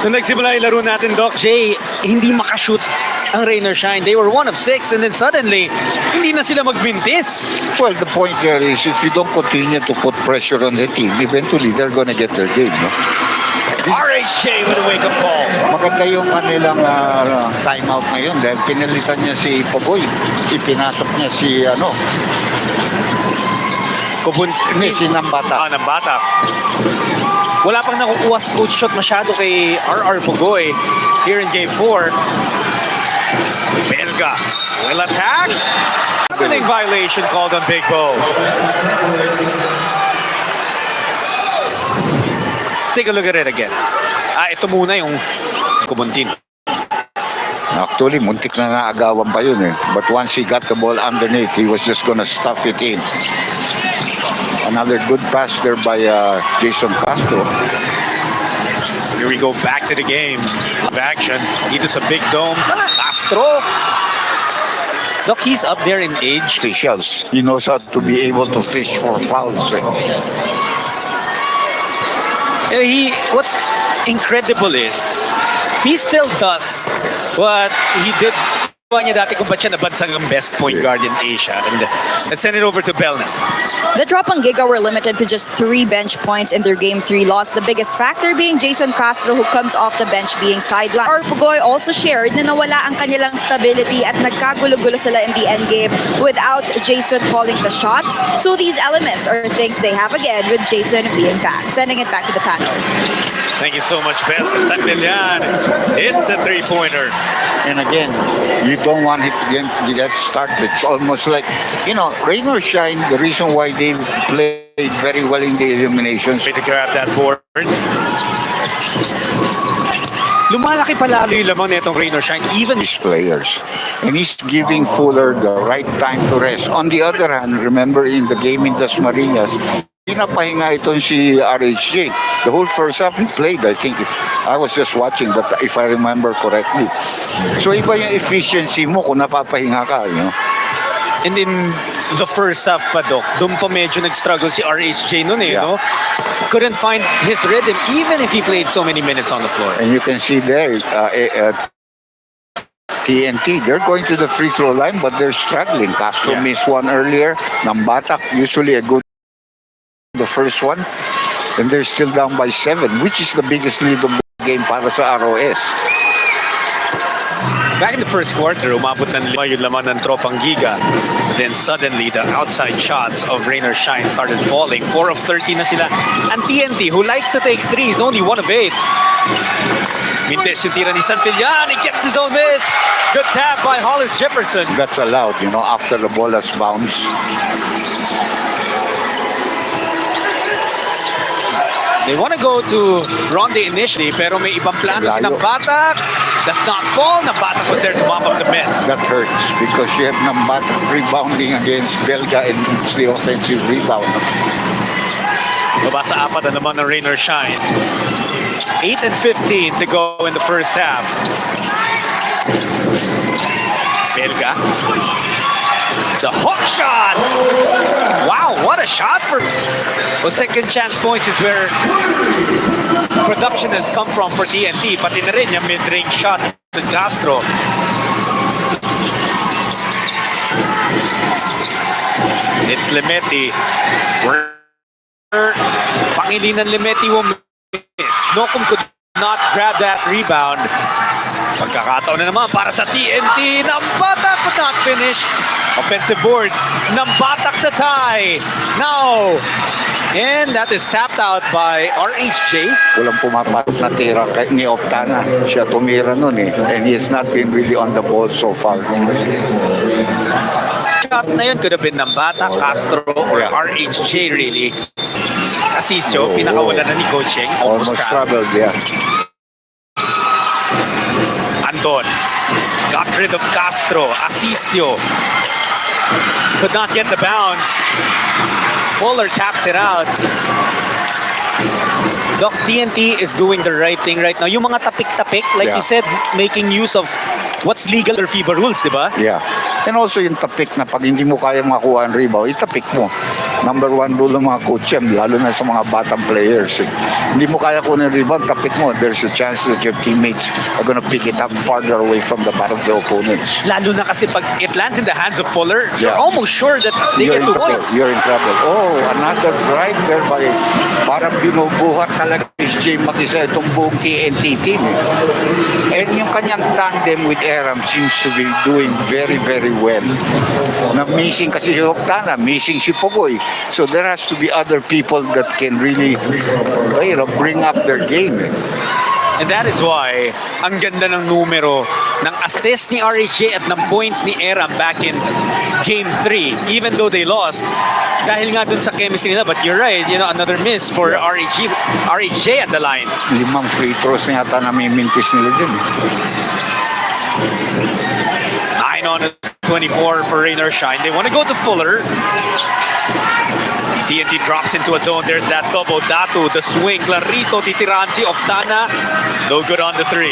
Nung nagsimula yung laro natin, Doc J, hindi makashoot ang Rain or Shine. They were 1 of 6 and then suddenly, hindi na sila magbintis. Well, the point there is if you don't continue to put pressure on the team, eventually they're gonna get their game. No? RHJ with a wake-up call. Maganda yung kanilang timeout ngayon dahil pinalitan niya si Pogoy. Ipinasok niya si si Nambata. Nambata. Wala pang nakukuha si coach shot masyado kay RR Pugoy here in game 4. Belga will attack. Happening violation called on Big Bo. Let's take a look at it again. Ito muna yung Kumuntin. Actually, muntik na nga agawan pa yun eh. But once he got the ball underneath, he was just gonna stuff it in. Another good pass there by Jason Castro. Here we go back to the game. Action. Dito sa big dome. Castro. Look, he's up there in age. Officials. He knows how to be able to fish for fouls. What's incredible is he still does what he did niya dati kung ba't siya nabansang ang best point guard in Asia. And let's send it over to Bell now. The Tropang Giga were limited to just 3 bench points in their Game 3 loss, the biggest factor being Jason Castro who comes off the bench being sidelined. Or Pugoy also shared na nawala ang kanilang stability at nagkagulo-gulo sila in the endgame without Jason calling the shots. So these elements are things they have again with Jason being back. Sending it back to the panel. Thank you so much, Bell. Sandelian. It's a 3-pointer. And again, you don't want him to get started. It's almost like, rain or shine, the reason why they played very well in the eliminations. Way to grab that board. Lumalaki palalo yung lamang nitong Rain or Shine, even These players. And he's giving Fuller the right time to rest. On the other hand, remember in the game in Dasmariñas, pinapahinga itong si RHJ. The whole first half he played, I think. I was just watching, but if I remember correctly. So iba yung efficiency mo kung napapahinga ka, And in the first half pa, Doc, doon pa medyo nag-struggle si RHJ noon no? Couldn't find his rhythm even if he played so many minutes on the floor. And you can see there, TNT, they're going to the free throw line, but they're struggling. Castro missed one earlier. Nambata, usually a good the first one. And they're still down by 7, which is the biggest lead of the game para sa ROS. Back in the first quarter, umabot ng 5 yung laman ng Tropang Giga. Then suddenly, the outside shots of Rain or Shine started falling. 4 of 13 na sila. And TNT, who likes to take threes, only 1 of 8. Mintes yung tira ni Santillan. He gets his own miss. Good tap by Hollis Jefferson. That's allowed, after the ball has bounced. They want to go to Ronde initially, pero may ibang plano si Nambatak. Does not fall. Nambatak was there to mop up the mess. That hurts because you have Nambatak rebounding against Belga and it's the offensive rebound. Baba sa apat na naman ng rain or shine. 8 and 15 to go in the first half. Belga. The hook shot! Wow, what a shot for... Well, second chance points is where production has come from for TNT. Pati na rin yung mid-range shot sa Castro. It's Limeti. Pangilinan Limeti will miss. Nokum could not grab that rebound. Pagkakataon na naman para sa TNT. Nambatak could not finish. Offensive board. Nambatak to tie. Now. And that is tapped out by RHJ. Walang pumapatok na tira ni Optana. Siya tumira nun eh. And he has not been really on the ball so far. Shot na yun could have been Nambatak, Castro, or RHJ really. Asisio, pinakawala na ni Coaching. Almost traveled, yeah. Andon got rid of Castro. Asistio could not get the bounce. Fuller taps it out. Doc, TNT is doing the right thing right now. Yung mga tapik-tapik, like you said, making use of what's legal or FIBA rules, di ba? Yeah. And also yung tapik na pag hindi mo kaya makuha ang rebound, itapik mo. Number one rule ng mga coach yan, lalo na sa mga batang players. Hindi mo kaya kuha ng rebound, tapik mo. There's a chance that your teammates are gonna pick it up farther away from the part of the opponents. Lalo na kasi pag it lands in the hands of Fuller, you're almost sure that they get 2 points. You're in trouble. Oh, another drive there by parang binubuhat talaga is Jay Matisa itong buong TNT team. And yung kanyang tandem with Aram seems to be doing very, very well. Na missing kasi si Octana, missing si Pogoy. So there has to be other people that can really bring up their game. And that is why ang ganda ng numero ng assist ni RHJ at ng points ni Aram back in Game 3, even though they lost. Dahil nga dun sa chemistry nila, but you're right, another miss for RHJ at the line. 5 free throws na yata na may mintis nila din. 9 on 24 for Rain or Shine. They want to go to Fuller. TNT drops into a zone. There's that double. Datu, the swing. Clarito, titirahan si Oftana. No good on the 3.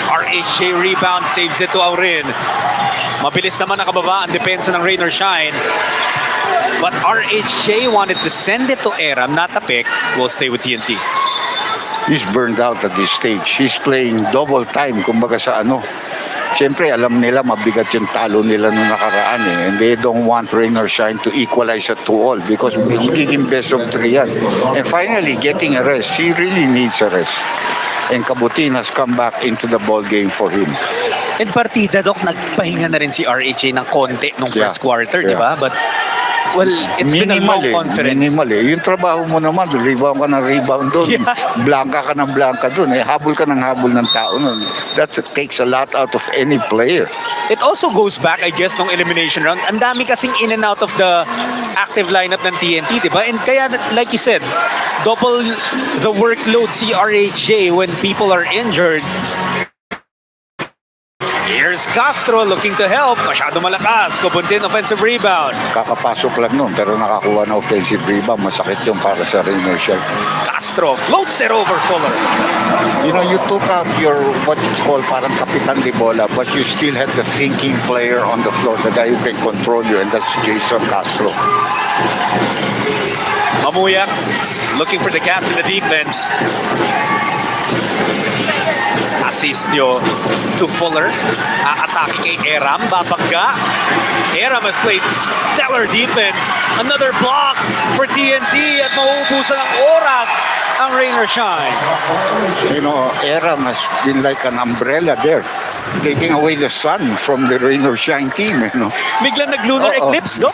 RHJ rebound, saves it to Aurin. Mabilis naman nakababa ang depensa ng Rain or Shine. But RHJ wanted to send it to Aram, not a pick. Will stay with TNT. He's burned out at this stage. He's playing double time, kumbaga sa Siyempre, alam nila mabigat yung talo nila nung nakaraan eh. And they don't want Rain or Shine to equalize at 2-all because magiging best of 3 yan. And finally, getting a rest. He really needs a rest. And Kabutin has come back into the ball game for him. In partida, Doc, nagpahinga na rin si RHJ ng konti nung first quarter, di ba? But well, it's been a long conference. Minimal eh. Yung trabaho mo naman, rebound ka ng rebound doon. Blanka ka ng blanka doon. Habol ka ng habol ng tao doon. That takes a lot out of any player. It also goes back, I guess, nung elimination round. Ang dami kasing in and out of the active lineup ng TNT, di ba? And kaya, like you said, double the workload si RHJ when people are injured. Here's Castro looking to help. Masyado malakas. Kubuntin offensive rebound. Kakapasok lang nun, pero nakakuha na offensive rebound. Masakit yung para sa Rainer Shell. Castro floats it over Fuller. You took out your, what you call, parang kapitan de bola, but you still had the thinking player on the floor, the guy who can control you, and that's Jason Castro. Mamuyak looking for the gaps in the defense. Asistio to Fuller. Atake kay Aram. Babangga. Aram has played stellar defense. Another block for TNT at mauubusan ng oras ang Rain or Shine. Aram has been like an umbrella there, taking away the sun from the Rain or Shine team. Biglang nag-lunar eclipse, no?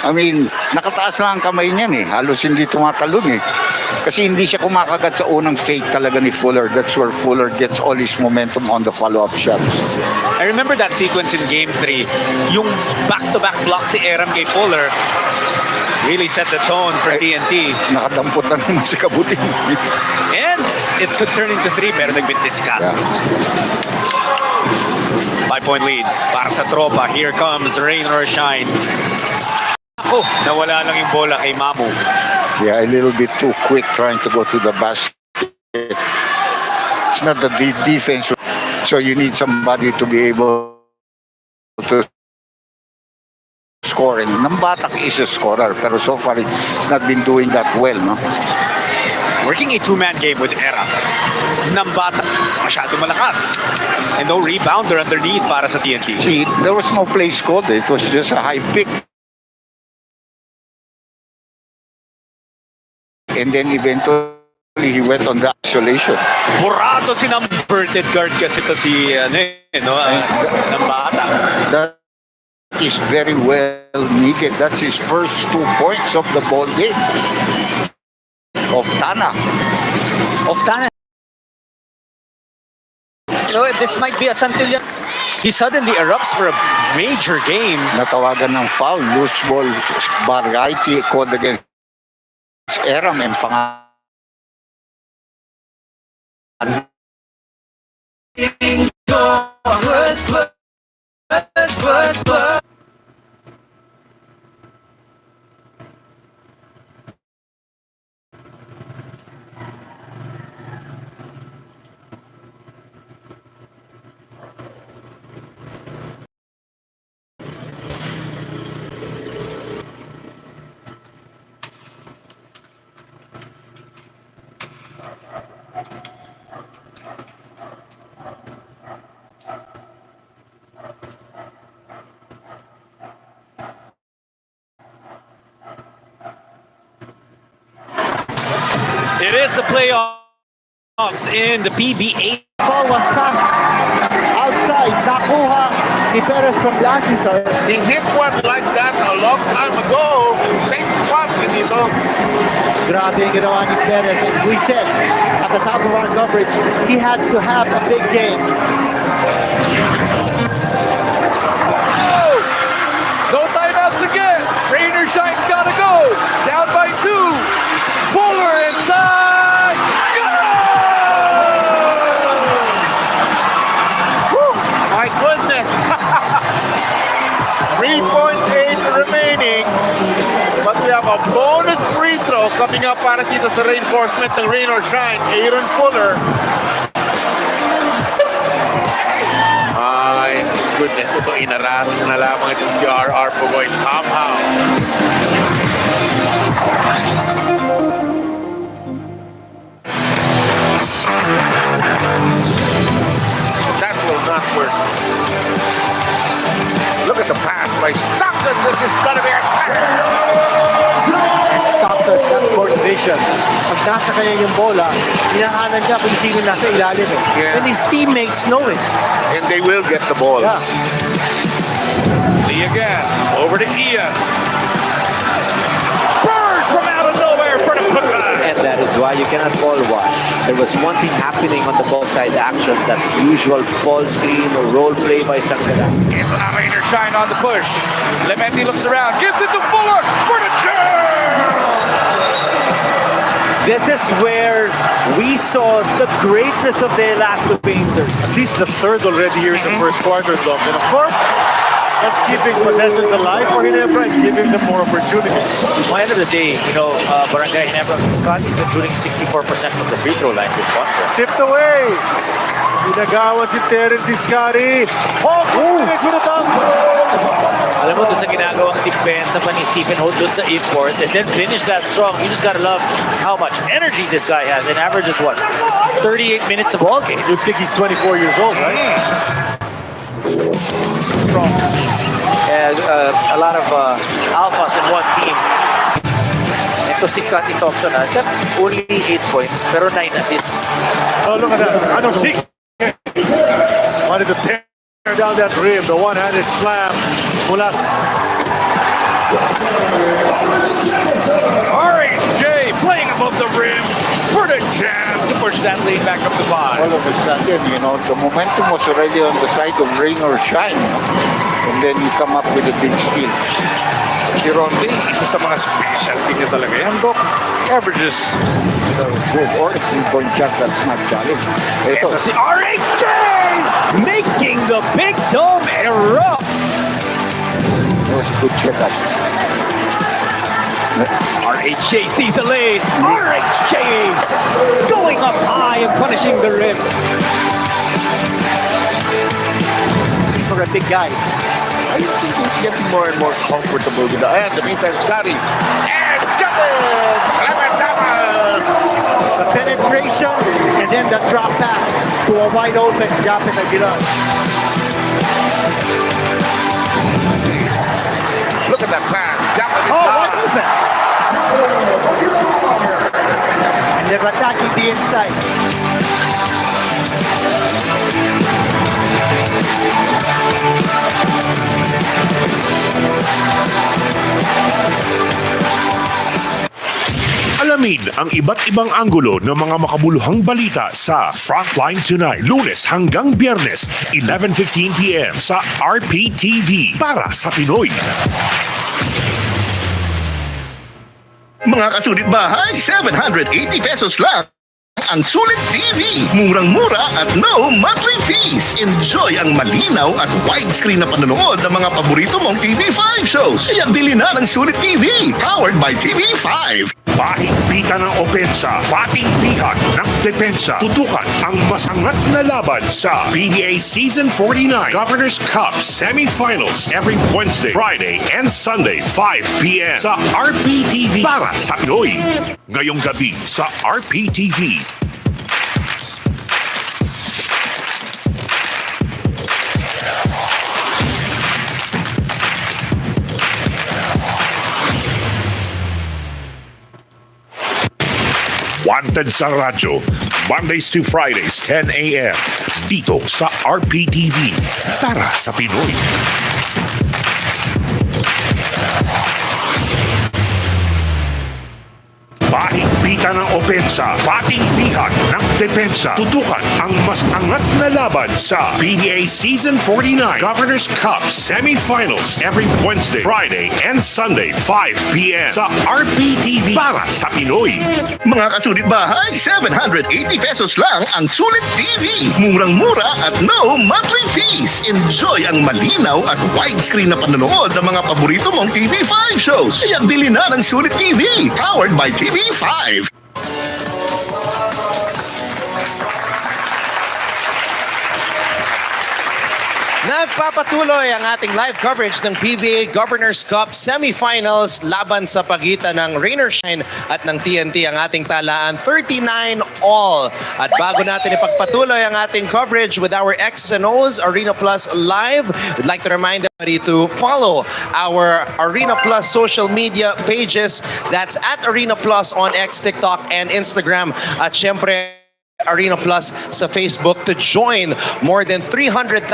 I mean, nakataas na ang kamay niyan eh. Halos hindi tumatalon eh. Kasi hindi siya kumakagat sa unang fake talaga ni Fuller. That's where Fuller gets all his momentum on the follow-up shots. I remember that sequence in Game 3. Yung back-to-back block si Aram kay Fuller really set the tone for TNT. Nakadampot na naman si Kabuting. And it could turn into 3 pero nagbintis si Castro. 5-point lead para sa tropa. Here comes rain or shine. Ako, nawala lang yung bola kay Mamu. Yeah, a little bit too quick trying to go to the basket. It's not the defense. So you need somebody to be able to score. And Nambatak is a scorer, pero so far he's not been doing that well, no? Working a two-man game with Era. Nambata, masyado malakas. And no rebounder underneath para sa TNT. See, there was no place called. It was just a high pick. And then eventually he went on the isolation. Burato sinumverted guard kasi ito si Nambata. That is very well needed. That's his first 2 points of the ball game. Oftana. This might be a Santillan. He suddenly erupts for a major game. Natawagan ng foul. Loose ball variety called against Aram and It is the playoffs in the PBA. Ball was passed outside. Nakuha ni Perez from Elasto. He hit one like that a long time ago. Same spot, dito. Grabe yung ginawa ni Perez. And we said at the top of our coverage, he had to have a big game. No timeouts again. Rain or shine's gotta go. Down by 2. Fuller inside. My goodness. 3.8 remaining. But we have a bonus free throw coming up para dito sa reinforcement ng Rain or Shine. Aaron Fuller. My goodness. Ito inararo na lamang itong si RR Pugoy somehow. That will not work. Look at the pass by Stockton. This is going to be a And Stockton, that coordination. Pag nasa kanya yung bola, hinahanan niya kung sino nasa ilalim. Yeah. And his teammates know it. And they will get the ball. Yeah. Lee again. Over to Ian. Bird from out of nowhere for the putback. And that is why you cannot ball watch. There was one thing happening on the ball side action, that usual ball screen or role play by Sangala. It's a Rain or Shine on the push. Lementi looks around, gives it to Fuller for the jam! This is where we saw the greatness of the Elasto painters. At least the third already here in the first quarter, Doc. And of course, that's keeping possessions alive for Ginebra and giving them more opportunities. By the end of the day, Barangay Ginebra, Scotty's been shooting 64% from the free throw line this conference. Tipped away. Pinagawan si Terence Discari. Oh, finish with a dunk. Alam mo, doon sa ginagawang depensa pa ni Stephen Holt doon sa import, and then finish that strong. You just gotta love how much energy this guy has. And averages what? 38 minutes a ball game. You think he's 24 years old, right? Strong. And a lot of alphas in one team. Ito si Scotty Thompson has got only 8 points, pero 9 assists. Oh, look at that. I know 6. Wanted to tear down that rim, the one-handed slam. Mula RHJ playing above the rim for the chance to push that lead back up to 5. All of a sudden, you know, the momentum was already on the side of rain or shine. And then you come up with a big steal. Si Ronde, isa sa mga specialty niya talaga yan, Doc. Averages. Good, or if you're going to that's not challenge. Ito si RHJ making the big dome erupt. That was a good check up. RHJ sees a lead. RHJ going up high and punishing the rim. For a big guy. I think he's getting more and more comfortable with the hand. The meantime, Scotty. And jumping! Slam it down! The penetration and then the drop pass to a wide open Japin Aguilar. Look at that pass. Japin is Wide open. And they're attacking the inside. Alamin ang iba't ibang anggulo ng mga makabuluhang balita sa Frontline Tonight, Lunes hanggang Biyernes, 11:15 p.m. sa RPTV para sa Pinoy. Mga kasulit bahay, 780 pesos lang ang Sulit TV. Murang-mura at no monthly fees. Enjoy ang malinaw at widescreen na panonood ng mga paborito mong TV5 shows. Kaya bili na ng Sulit TV, powered by TV5. Pahigpitan ng opensa, pating bihag ng depensa. Tutukan ang masangat na laban sa PBA Season 49 Governor's Cup Semifinals every Wednesday, Friday, and Sunday, 5 p.m. sa RPTV para sa Pinoy. Ngayong gabi sa RPTV. Wanted sa radyo, Mondays to Fridays, 10 a.m. Dito sa RPTV para sa Pinoy. Pahigpitan ng opensa, pating bihag ng depensa. Tutukan ang mas angat na laban sa PBA Season 49 Governor's Cup Semifinals every Wednesday, Friday, and Sunday, 5 p.m. sa RPTV para sa Pinoy. Mga kasulit bahay, 780 pesos lang ang Sulit TV. Murang-mura at no monthly fees. Enjoy ang malinaw at widescreen na panonood ng mga paborito mong TV5 shows. Kaya bili na ng Sulit TV, powered by TV5. Nagpapatuloy ang ating live coverage ng PBA Governor's Cup Semifinals laban sa pagitan ng Rain or Shine at ng TNT. Ang ating talaan 39 all. At bago natin ipagpatuloy ang ating coverage with our X's and O's Arena Plus Live, we'd like to remind everybody to follow our Arena Plus social media pages. That's at Arena Plus on X, TikTok, and Instagram. At syempre, Arena Plus sa Facebook to join more than 300,000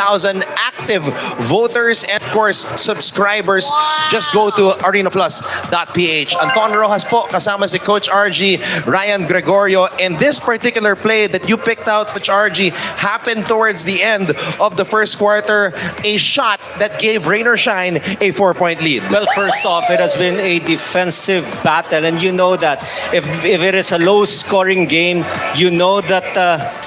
active voters and of course subscribers. Just go to arenaplus.ph. Anton Rojas po kasama si Coach RG, Ryan Gregorio, and this particular play that you picked out, Coach RG, happened towards the end of the first quarter. A shot that gave Rain or Shine a 4-point lead. Well, first off, it has been a defensive battle, and you know that if it is a low-scoring game, you know that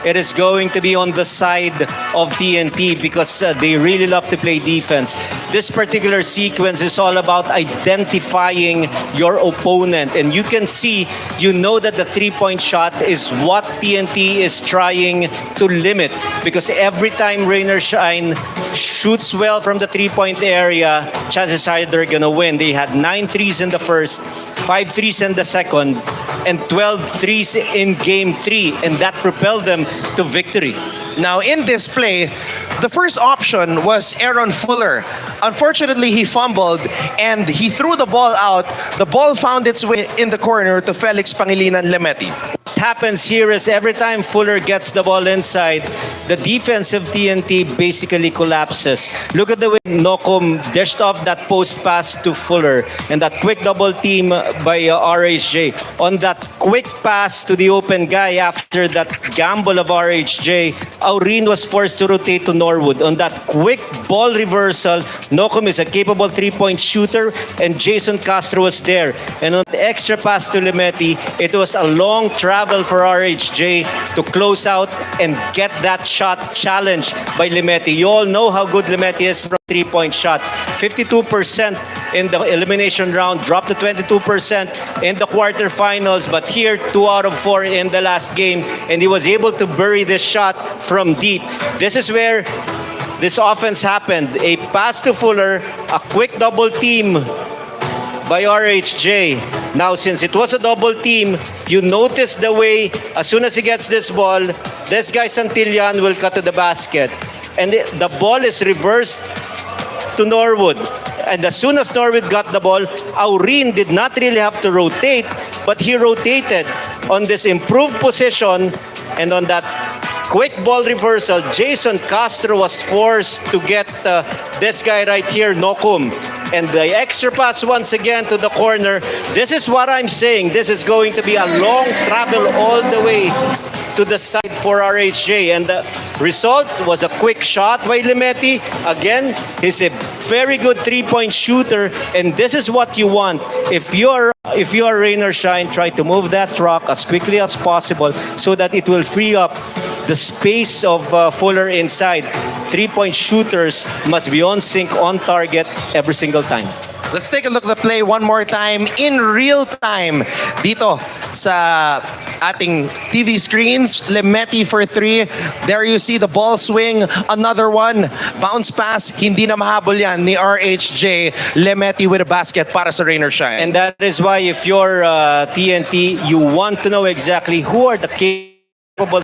it is going to be on the side of TNT because they really love to play defense. This particular sequence is all about identifying your opponent, and you can see, you know that the three-point shot is what TNT is trying to limit because every time Rain or Shine shoots well from the three-point area, chances are they're gonna win. They had 9 threes in the first, 5 threes in the second, and 12 threes in Game 3, and that propelled them to victory. Now, in this play, the first option was Aaron Fuller. Unfortunately, he fumbled and he threw the ball out. The ball found its way in the corner to Felix Pangilinan Lemeti. What happens here is every time Fuller gets the ball inside, the defense of TNT basically collapses. Look at the way Nocum dished off that post pass to Fuller and that quick double team by RHJ. On that quick pass to the open guy after that gamble of RHJ, Aurin was forced to rotate to Norwood. On that quick ball reversal, Nocum is a capable three-point shooter and Jason Castro was there. And on the extra pass to Lemeti, it was a long travel for RHJ to close out and get that shot challenged by Lemeti. You all know how good Lemeti is from three-point shot. 52% in the elimination round, dropped to 22% in the quarterfinals, but here 2 out of 4 in the last game, and he was able to bury this shot from deep. This is where this offense happened. A pass to Fuller, a quick double team by RHJ. Now, since it was a double team, you notice the way, as soon as he gets this ball, this guy Santillan will cut to the basket. And the ball is reversed to Norwood. And as soon as Norwood got the ball, Aurin did not really have to rotate, but he rotated on this improved position, and on that quick ball reversal, Jason Castro was forced to get this guy right here, Nocum. And the extra pass once again to the corner. This is what I'm saying. This is going to be a long travel all the way to the side for RHJ. And the result was a quick shot by Lemeti. Again, he's a very good three-point shooter, and this is what you want. If you are Rain or Shine, try to move that rock as quickly as possible so that it will free up the space of Fuller inside. Three-point shooters must be on sync, on target every single time. Let's take a look at the play one more time in real time dito sa ating TV screens. Lemeti for 3. There you see the ball swing. Another one. Bounce pass. Hindi na mahabol yan ni RHJ. Lemeti with a basket para sa Rain or Shine. And that is why if you're TNT, you want to know exactly who are the capable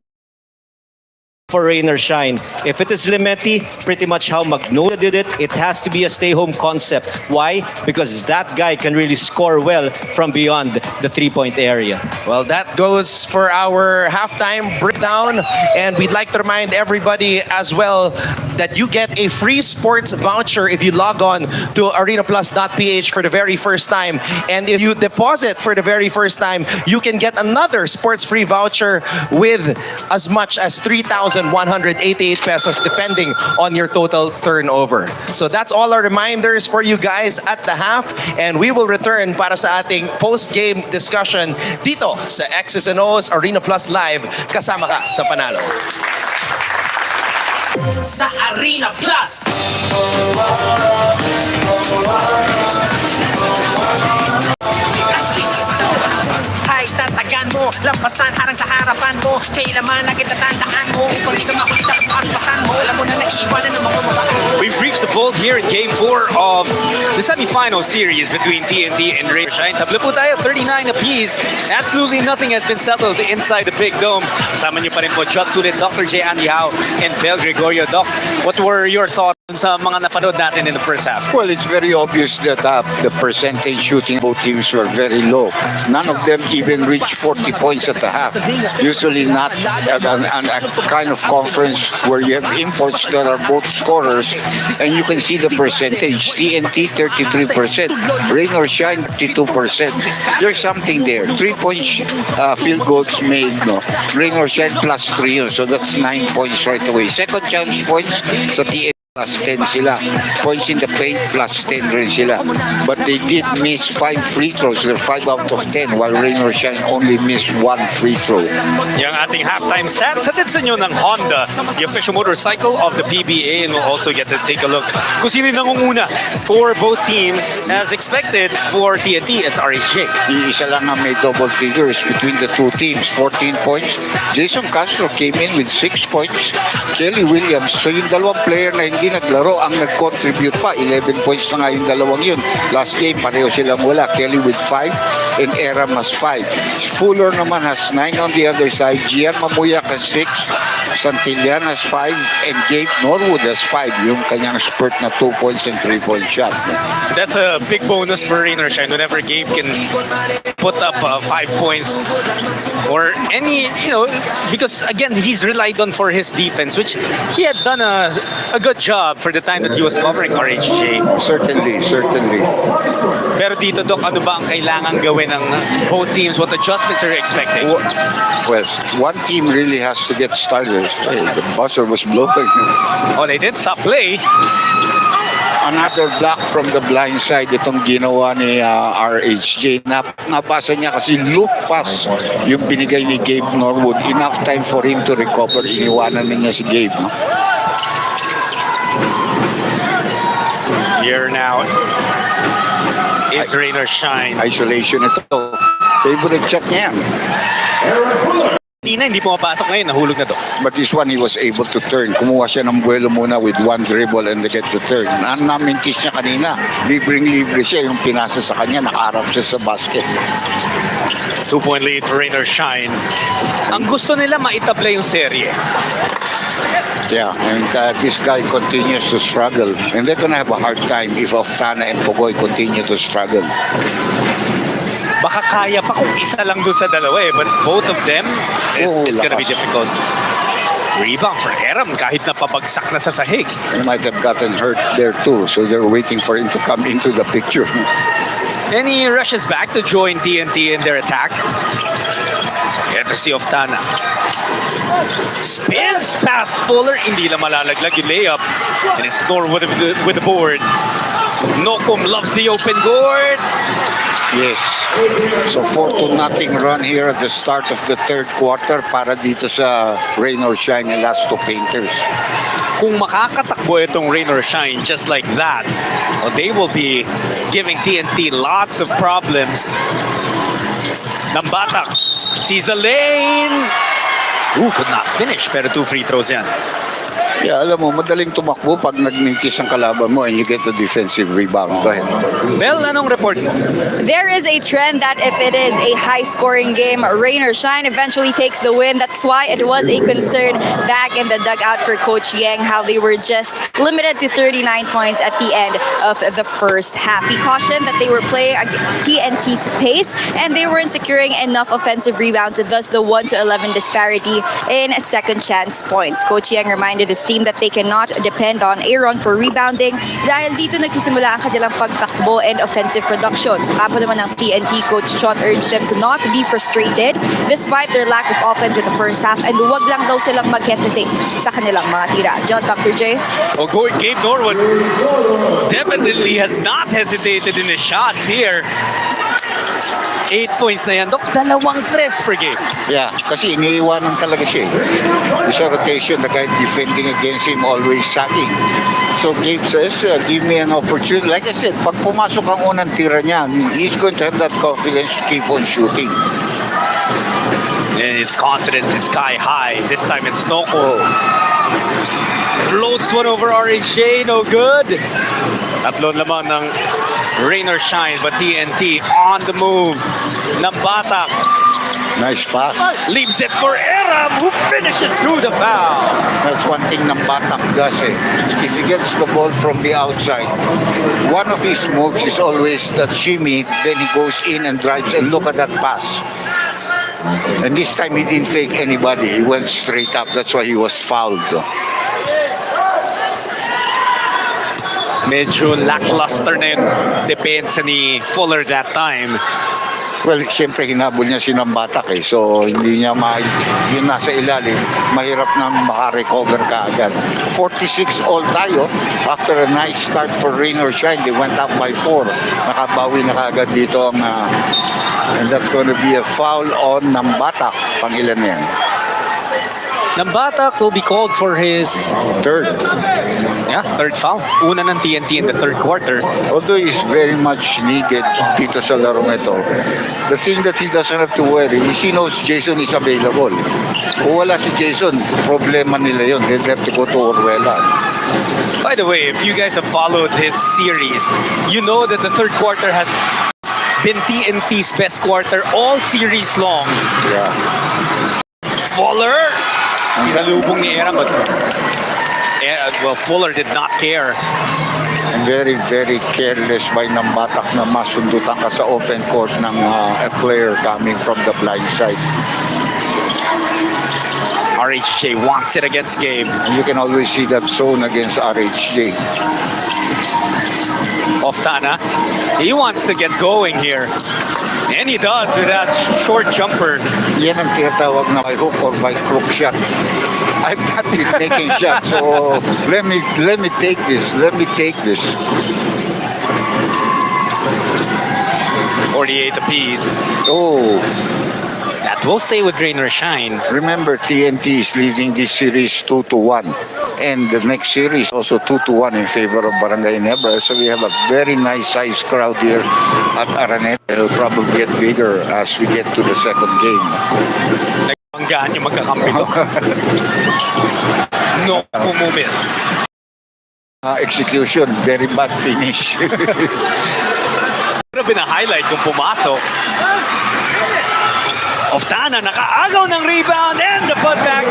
for Rain or Shine. If it is Lemeti, pretty much how Magnolia did it, it has to be a stay-home concept. Why? Because that guy can really score well from beyond the three-point area. Well, that goes for our halftime breakdown, and we'd like to remind everybody as well that you get a free sports voucher if you log on to arenaplus.ph for the very first time. And if you deposit for the very first time, you can get another sports free voucher with as much as 3,188 pesos depending on your total turnover. So that's all our reminders for you guys at the half, and we will return para sa ating post-game discussion dito sa X's and O's Arena Plus Live. Kasama ka sa panalo. Sa Arena Plus. Ay, tatagan mo, lampasan, harang sa harapan mo. Kailaman lagi tatandaan mo. Kung di ka makulita, pasan mo. Alam mo na naiiwanan ng mga mabaka. We've reached the vault here in Game 4 of the semi-final series between TNT and Rain or Shine. Tablo po tayo, 39 apiece. Absolutely nothing has been settled inside the Big Dome. Kasama niyo pa rin po, Chuck Sulit, Dr. J. Andy Howe, and Bel Gregorio. Doc, what were your thoughts sa mga napanood natin in the first half? Well, it's very obvious that the percentage shooting both teams were very low. None of them even reached 40 points at the half. Usually not a kind of conference where you have imports that are both scorers, and you can see the percentage. TNT 33%, Rain or Shine 32%. There's something there. 3-point field goals made, no? Rain or Shine plus 3, so that's 9 points right away. Second chance points sa TNT. Plus 10 sila. Points in the paint plus 10 rin sila. But they did miss 5 free throws. They're 5 out of 10 while Rain or Shine only missed 1 free throw. Yung ating halftime stats, hatid sa inyo ng Honda, the official motorcycle of the PBA, and we'll also get to take a look kung sino nangunguna for both teams. As expected for TNT, it's RHJ. Isa lang ang may double figures between the two teams, 14 points. Jason Castro came in with 6 points. Kelly Williams, so yung dalawang player na hindi naglaro ang nag-contribute pa. 11 points na nga yung dalawang yun. Last game, pareho silang wala. Kelly with 5 and Eram has 5. Fuller naman has 9 on the other side. Gian Mamuyak has 6. Santillan has 5. And Gabe Norwood has 5. Yung kanyang spurt na 2 points and 3-point shot. That's a big bonus for Rain or Shine whenever Gabe can put up 5 points or any, because again, he's relied on for his defense, which he had done a good job for the time that he was covering RHJ. Certainly. Pero dito, Doc, ano ba ang kailangan gawin ng both teams? What adjustments are you expecting? Well, one team really has to get started. Hey, the buzzer was blowing. Oh, they did stop play. Another block from the blind side itong ginawa ni RHJ. Napasa niya kasi loop pass yung binigay ni Gabe Norwood. Enough time for him to recover. Iniwanan niya si Gabe. No? Here now is Rain or Shine. Isolation ito. Favorite shot niya. Hindi pumapasok ngayon, nahulog na to. But this one, he was able to turn. Kumuha siya ng buwelo muna with one dribble and get to turn. Namintis niya kanina. Libreng-libre siya. Yung pinasa sa kanya, nakaharap siya sa basket. 2-point lead for Rain or Shine. Ang gusto nila maitable yung serye. Yeah, and this guy continues to struggle. And they're gonna have a hard time if Oftana and Pogoy continue to struggle. Baka kaya pa kung isa lang doon sa dalawa eh. But both of them, it's gonna be difficult. Rebound for Eram kahit na pabagsak na sa sahig. He might have gotten hurt there too. So they're waiting for him to come into the picture. And he rushes back to join TNT in their attack. Ito si Oftana. Spins past Fuller. Hindi na malalaglag yung layup. And it's Norwood with the board. Nokum loves the open board. Yes. So 4-0 run here at the start of the third quarter para dito sa Rain or Shine Elasto Painters. Kung makakatakbo itong Rain or Shine just like that, they will be giving TNT lots of problems. Nambatak sees a lane. Could not finish, pero 2 free throws yan. Yeah, alam mo, madaling tumakbo pag nagmintis ang kalaban mo and you get the defensive rebound. Go ahead. Bel, anong report mo? There is a trend that if it is a high-scoring game, Rain or Shine eventually takes the win. That's why it was a concern back in the dugout for Coach Yang, how they were just limited to 39 points at the end of the first half. He cautioned that they were playing at TNT's pace and they weren't securing enough offensive rebounds, and thus the 1-11 disparity in second chance points. Coach Yang reminded his team that they cannot depend on Aaron for rebounding dahil dito nagsisimula ang kanilang pagtakbo and offensive production. Sa kampo naman ng TNT, Coach Chot urged them to not be frustrated despite their lack of offense in the first half, and huwag lang daw silang mag-hesitate sa kanilang mga tira. John, Dr. J? Gabe Norwood definitely has not hesitated in his shots here. 8 points na yan, Dok. 2 3 per game. Yeah, kasi iniiwanan talaga siya. Sa rotation, the guy defending against him always sagging. So Gabe says, give me an opportunity. Like I said, pag pumasok ang unang tira niya, he's going to have that confidence to keep on shooting. And his confidence is sky high. This time it's Noko. Floats one over RHJ, no good. Tatlo lamang ng Rain or Shine, but TNT on the move. Nambatak. Nice pass. Leaves it for Eram, who finishes through the foul. That's one thing Nambatak does. If he gets the ball from the outside, one of his moves is always that shimmy, then he goes in and drives, and look at that pass. And this time he didn't fake anybody. He went straight up. That's why he was fouled. Medyo lackluster na yung depensa ni Fuller that time. Well, siyempre hinabol niya si Nambatak So hindi niya yung nasa ilalim, mahirap na makarecover ka agad. 46 all tayo. After a nice start for Rain or Shine, they went up by 4. Nakabawi na kaagad dito ang and that's going to be a foul on Nambatak. Pangilan yan? Nambatak will be called for his third. Yeah, third foul. Una ng TNT in the third quarter. Although he's very much needed dito sa larong ito, the thing that he doesn't have to worry is he knows Jason is available. Kung wala si Jason, problema nila yun. They'll have to go to Orwella. By the way, if you guys have followed this series, you know that the third quarter has been TNT's best quarter all series long. Yeah. Fuller! Sinalubong ni Era, but well, Fuller did not care. And very, very careless by Nambatak na masundutan ka sa open court ng a player coming from the blind side. RHJ wants it against Gabe. And you can always see that zone against RHJ. Oftana, he wants to get going here. And he does with that short jumper. Yan ang tinatawag na by hook or by crook shot. I'm not making shots, so let me take this. Let me take this. 48 apiece. Oh. That will stay with rain or shine. Remember, TNT is leading this series 2-1. And the next series also 2-1 in favor of Barangay Nebra. So we have a very nice size crowd here at Araneta. It'll probably get bigger as we get to the second game. Nagpanggaan yung magkakampi to. No umumis. Execution, very bad finish. Pero bina-highlight kung pumasok. Oftana nakaagaw ng rebound and the putback.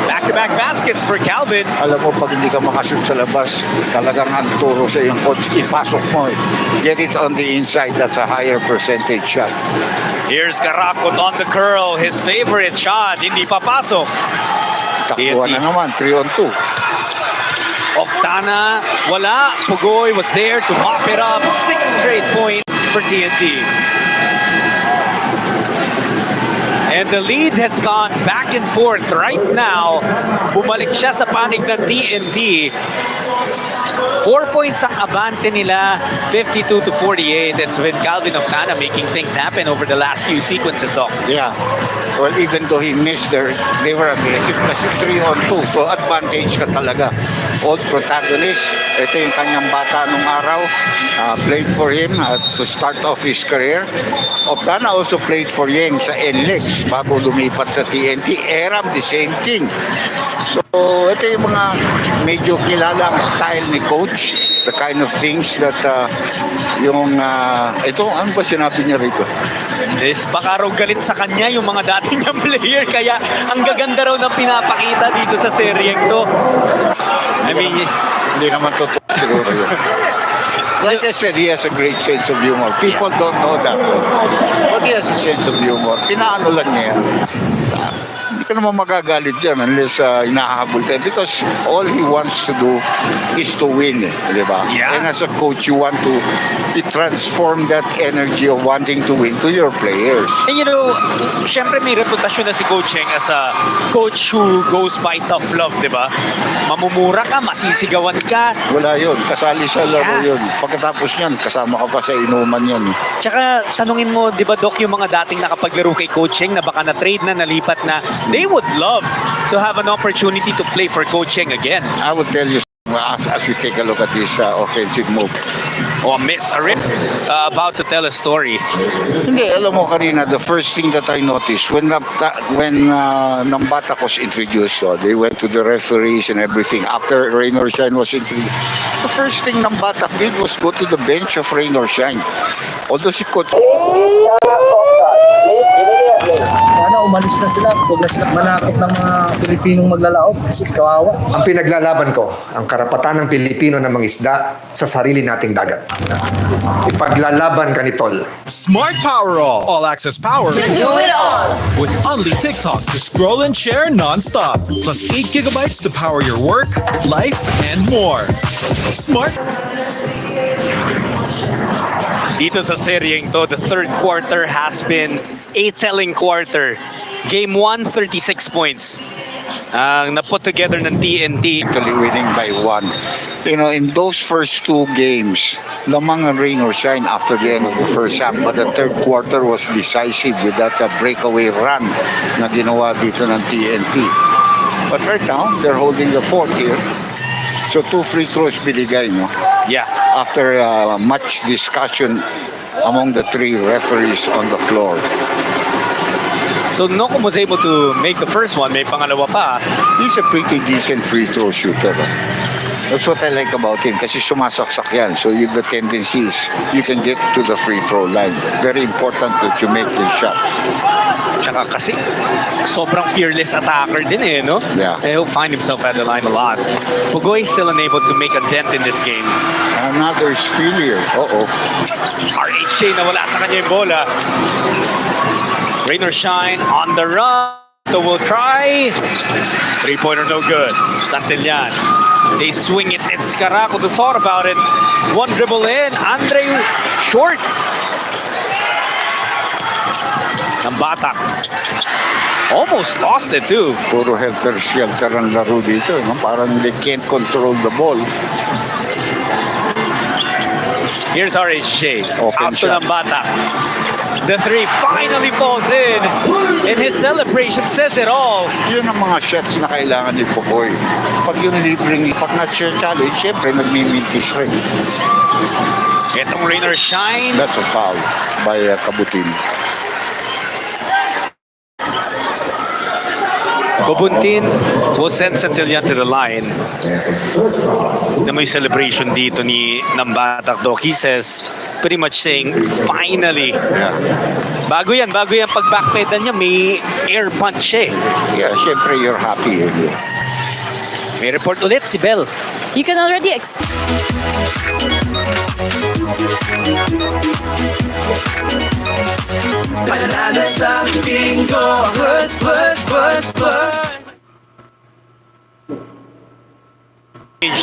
Back-to-back baskets for Calvin. Alam mo, pag hindi ka makashoot sa labas, talagang ang turo sa iyong coach, ipasok mo. Get it on the inside. That's a higher percentage shot. Here's Karakot on the curl. His favorite shot. Hindi papasok. Takbuhan na naman, 3-on-2. Oftana, wala. Pugoy was there to mop it up. 6 straight points for TNT. And the lead has gone back and forth right now. Bumalik siya sa panig ng TNT. 4 points ang abante nila, 52-48. It's been Calvin Oftana making things happen over the last few sequences, Doc. Yeah. Well, even though he missed they were aggressive kasi 3-on-2. So advantage ka talaga. Old protagonist. Ito yung kanyang bata nung araw. Played for him to start off his career. Oftana also played for Yeng sa NLEX bago lumipat sa TNT. Eram, the same thing. So, ito yung mga medyo kilalang style ni coach. The kind of things that ito, ano ba sinabi niya rito? Baka raw galit sa kanya yung mga dating niyang player. Kaya ang gaganda raw ng pinapakita dito sa seryeng to. I mean, hindi naman totoo siguro yun. Like I said, he has a great sense of humor. People don't know that. But he has a sense of humor. Pinaano lang niya yan. Hindi ka naman magagalit dyan unless hinahabol ka. Because all he wants to do is to win. Di ba? Yeah. And as a coach, you want to transform that energy of wanting to win to your players. And you know, syempre may reputasyon na si Coach Heng as a coach who goes by tough love, di ba? Mamumura ka, masisigawan ka. Wala yun. Kasali sa laro yun. Pagkatapos niyan, kasama ka pa sa inuman yan. Tsaka tanungin mo, di ba Doc, yung mga dating nakapaglaro kay Coach Heng na baka na-trade na, nalipat na, they would love to have an opportunity to play for Coach Heng again. I would tell you as we take a look at this offensive move. Oh, a miss, a rip. About to tell a story. Hindi, alam mo kanina, the first thing that I noticed when Nambatak was introduced, they went to the referees and everything. After Rain or Shine was introduced, the first thing Nambatak did was go to the bench of Rain or Shine. Although si Coach... Sana umalis na sila. Huwag na sila manakot ng mga Pilipinong maglalaot kasi kawawa. Ang pinaglalaban ko, ang karapatan ng Pilipino na mangisda sa sarili nating dagat. Ipaglalaban ka ni Tol. Smart Power All access power To do it all. with Only TikTok to scroll and share non-stop. Plus 8 gigabytes to power your work, life, and more. Smart. Dito sa seryeng to, the third quarter has been a telling quarter. Game 1, 36 points. Ang na-put together ng TNT. Actually winning by 1. You know, in those first 2 games, lamang ang rain or shine after the end of the first half. But the third quarter was decisive with that breakaway run na ginawa dito ng TNT. But right now, they're holding the fort here. So 2 free throws binigay, no? Yeah. After much discussion among the 3 referees on the floor. So Nokum was able to make the first one. May pangalawa pa. He's a pretty decent free throw shooter. That's what I like about him kasi sumasaksak yan. So the tendency is you can get to the free throw line. Very important that you make the shot. Tsaka kasi sobrang fearless attacker din eh, no? Yeah. He'll find himself at the line a lot. Pugoy is still unable to make a dent in this game. Another steal here. Uh-oh. RHJ nawala sa kanya yung bola. Rain or shine on the run. So we'll try. Three-pointer no good. Santillan. They swing it. It's Caraco to talk about it. One dribble in. Andre short. Nambatak. Almost lost it too. Puro helter-skelter ang laro dito. No? Parang they can't control the ball. Here's RHJ. Open Out to shot. Nambatak. The three finally falls in. And his celebration says it all. Yun ang mga shots na kailangan ni Pugoy. Pag yung libreng, pag na-share challenge, syempre nagmimintis rin. Itong rain or shine. That's a foul by Kabutin. Gobuntin will send Santillan to the line. Na may celebration dito ni Nambatak, Doc. He says, pretty much saying, finally. Yeah. Bago yan pag-backpedan niya, may air punch eh. Yeah, syempre you're happy. May report ulit si Bell. You can already expect. Panalo sa bingo, bus.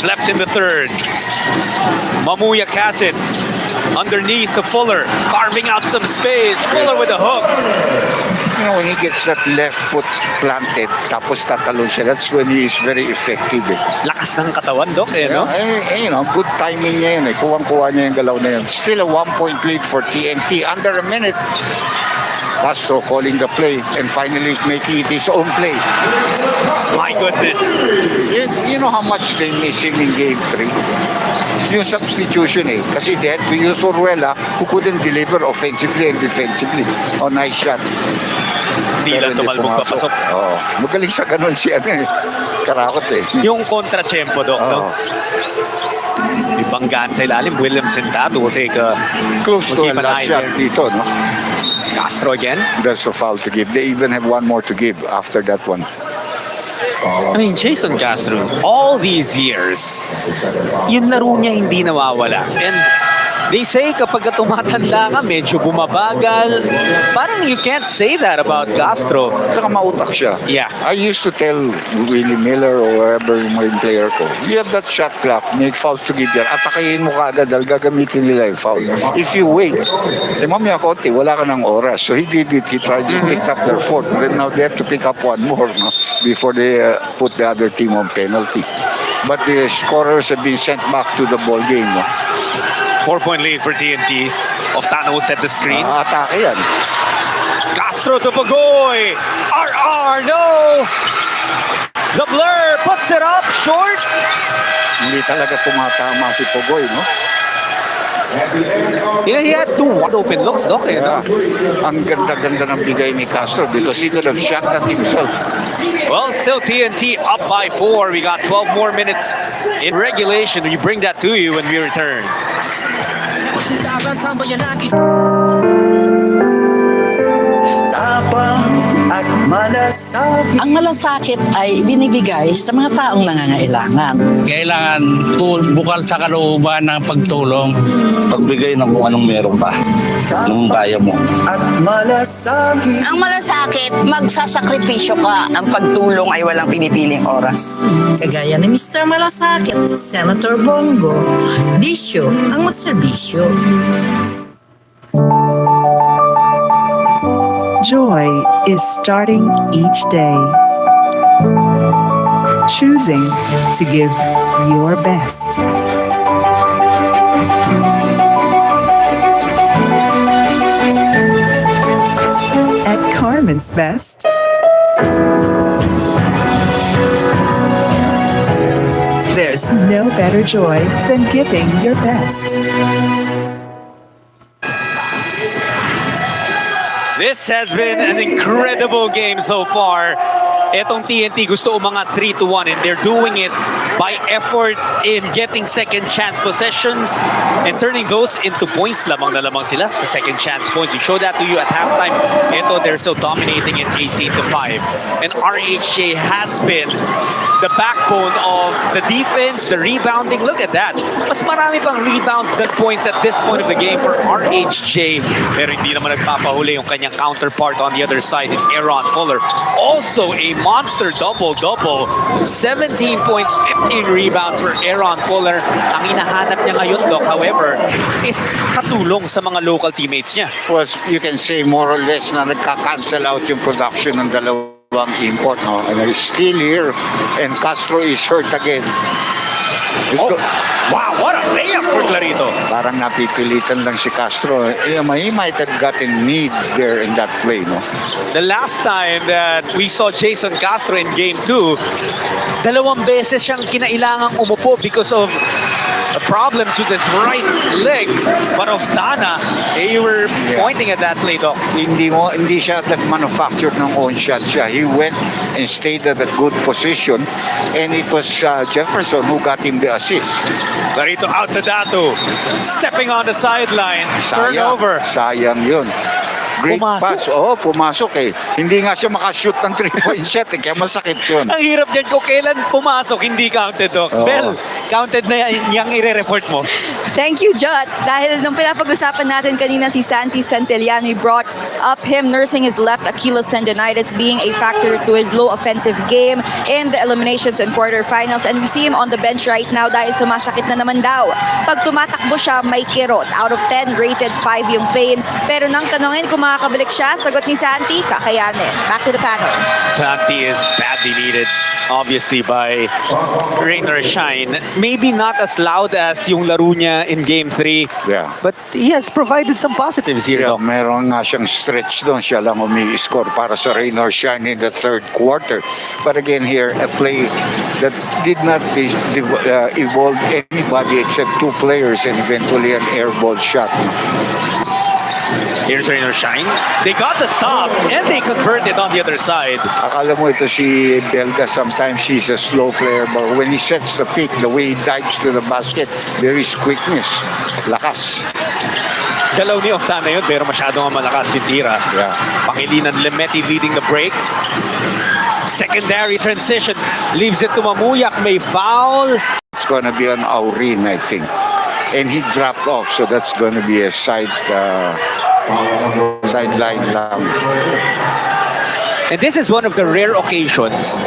Left in the third. Mamuya Casit underneath to Fuller, carving out some space. Fuller with a hook. You know, when he gets that left foot planted, tapos tatalon siya, that's when he is very effective. Lakas ng katawan, Doc, eh, no? You know, good timing niya yun. Kuwang-kuwa niya yung galaw na yun. Still a 1-point lead for TNT. Under a minute. Castro calling the play and finally making it his own play. My goodness. You know how much they miss him in game 3? Yung substitution eh. Kasi they had to use Orwella who couldn't deliver offensively and defensively. Oh, nice shot. Hindi lang tumalbog papasok. Oh, magaling sa ganun si Karakot eh. Yung kontra-tempo, Doc, no? Ibanggaan sa ilalim. William Sentado will take a... Close to a last shot dito, no? Castro again. That's a foul to give. They even have one more to give after that one. I mean, Jason Castro, all these years, yung laro niya hindi nawawala. And they say kapag tumatanda ka, medyo bumabagal. Parang you can't say that about Castro. Saka mautak siya. Yeah. I used to tell Willie Miller or wherever yung mga player ko, you have that shot clock, make fouls to give yan. Atakayin mo kaagad dahil gagamitin nila yung foul. If you wait, mamaya konti, wala ka ng oras. So he did it. He tried to pick up their fourth. Then now they have to pick up one more, no? Before they put the other team on penalty. But the scorers have been sent back to the ball game, no? 4-point lead for TNT. Oftano will set the screen. Atake yan. Castro to Pagoy. RR, no! The blur puts it up short. Hindi talaga pumatama si Pogoy, no? Yeah, he had two wide open looks, Doc. Yeah. Ang ganda-ganda ng bigay ni Castro because he could have shot at himself. Well, still TNT up by 4. We got 12 more minutes in regulation. We bring that to you when we return. At malasakit. Ang malasakit ay binibigay sa mga taong nangangailangan. Kailangan bukal sa kalooban ng pagtulong. Pagbigay ng kung anong meron pa. Nung kaya mo. At malasakit. Ang malasakit, magsasakripisyo ka. Ang pagtulong ay walang pinipiling oras. Kagaya ni Mr. Malasakit, Senator Bongo, bisyo ang magserbisyo. Joy is starting each day. Choosing to give your best. At Carmen's Best, there's no better joy than giving your best. This has been an incredible game so far. Etong TNT gusto umangat 3-1 and they're doing it by effort in getting second chance possessions and turning those into points. Lamang na lamang sila sa second chance points. We showed that to you at halftime. Ito, they're still dominating in 18-5. And RHJ has been the backbone of the defense, the rebounding. Look at that. Mas marami pang rebounds than points at this point of the game for RHJ. Pero hindi naman nagpapahuli yung kanyang counterpart on the other side in Aaron Fuller. Also a monster double-double. 17 points, 15 rebounds for Aaron Fuller. Ang hinahanap niya ngayon, Doc, however, is katulong sa mga local teammates niya. Well, you can say more or less na nagka-cancel out yung production ng dalawang import, no? And he's still here, and Castro is hurt again. Wow, what a layup for Clarito. Parang napipilitan lang si Castro. He might have gotten need there in that play, no? The last time that we saw Jason Castro in Game 2, dalawang beses siyang kinailangang umupo because of the problems with his right leg. But of Dana, you were pointing at that play, Doc. Hindi siya nag-manufacture ng own shot siya. He went and stayed at a good position, and it was Jefferson who got him the assist. Clarito out to Datu. Stepping on the sideline. Turnover. Sayang yun. Great pass. Oo, pumasok eh. Hindi nga siya makashoot ng 3-point shot eh. Kaya masakit yun. Ang hirap dyan kung kailan pumasok, hindi counted, Doc. Bell, counted na yung i-report mo. Thank you, Jot. Dahil nung pinapag-usapan natin kanina si Santi Santillán, we brought up him nursing his left Achilles tendonitis being a factor to his low offensive game in the eliminations and quarterfinals. And we see him on the bench right now dahil sumasakit na naman daw. Pag tumatakbo siya, may kirot. Out of 10, rated 5 yung pain. Pero nang tanongin kung makakabalik siya, sagot ni Santi, kakayanin. Back to the panel. Santi is badly needed, obviously, by Rain or Shine. Maybe not as loud as yung laro niya in Game 3. Yeah. But he has provided some positives here. Yeah, meron nga siyang stretch doon. Siya lang umi-score para sa Rain or Shine in the third quarter. But again here, a play that did not evolve anybody except two players and eventually an air ball shot. Here's Rain or Shine. They got the stop and they converted on the other side. Akala mo ito si Belga, sometimes he's a slow player, but when he sets the pick, the way he dives to the basket, there is quickness, lakas. Galaw ni Oftana yun, pero masyado nga malakas yung tira. Yeah. Pangilinan Lemetti leading the break. Secondary transition, leaves it to Mamuyak, may foul. It's gonna be an Aurin, I think. And he dropped off, so that's gonna be a sideline lang. And this is one of the rare occasions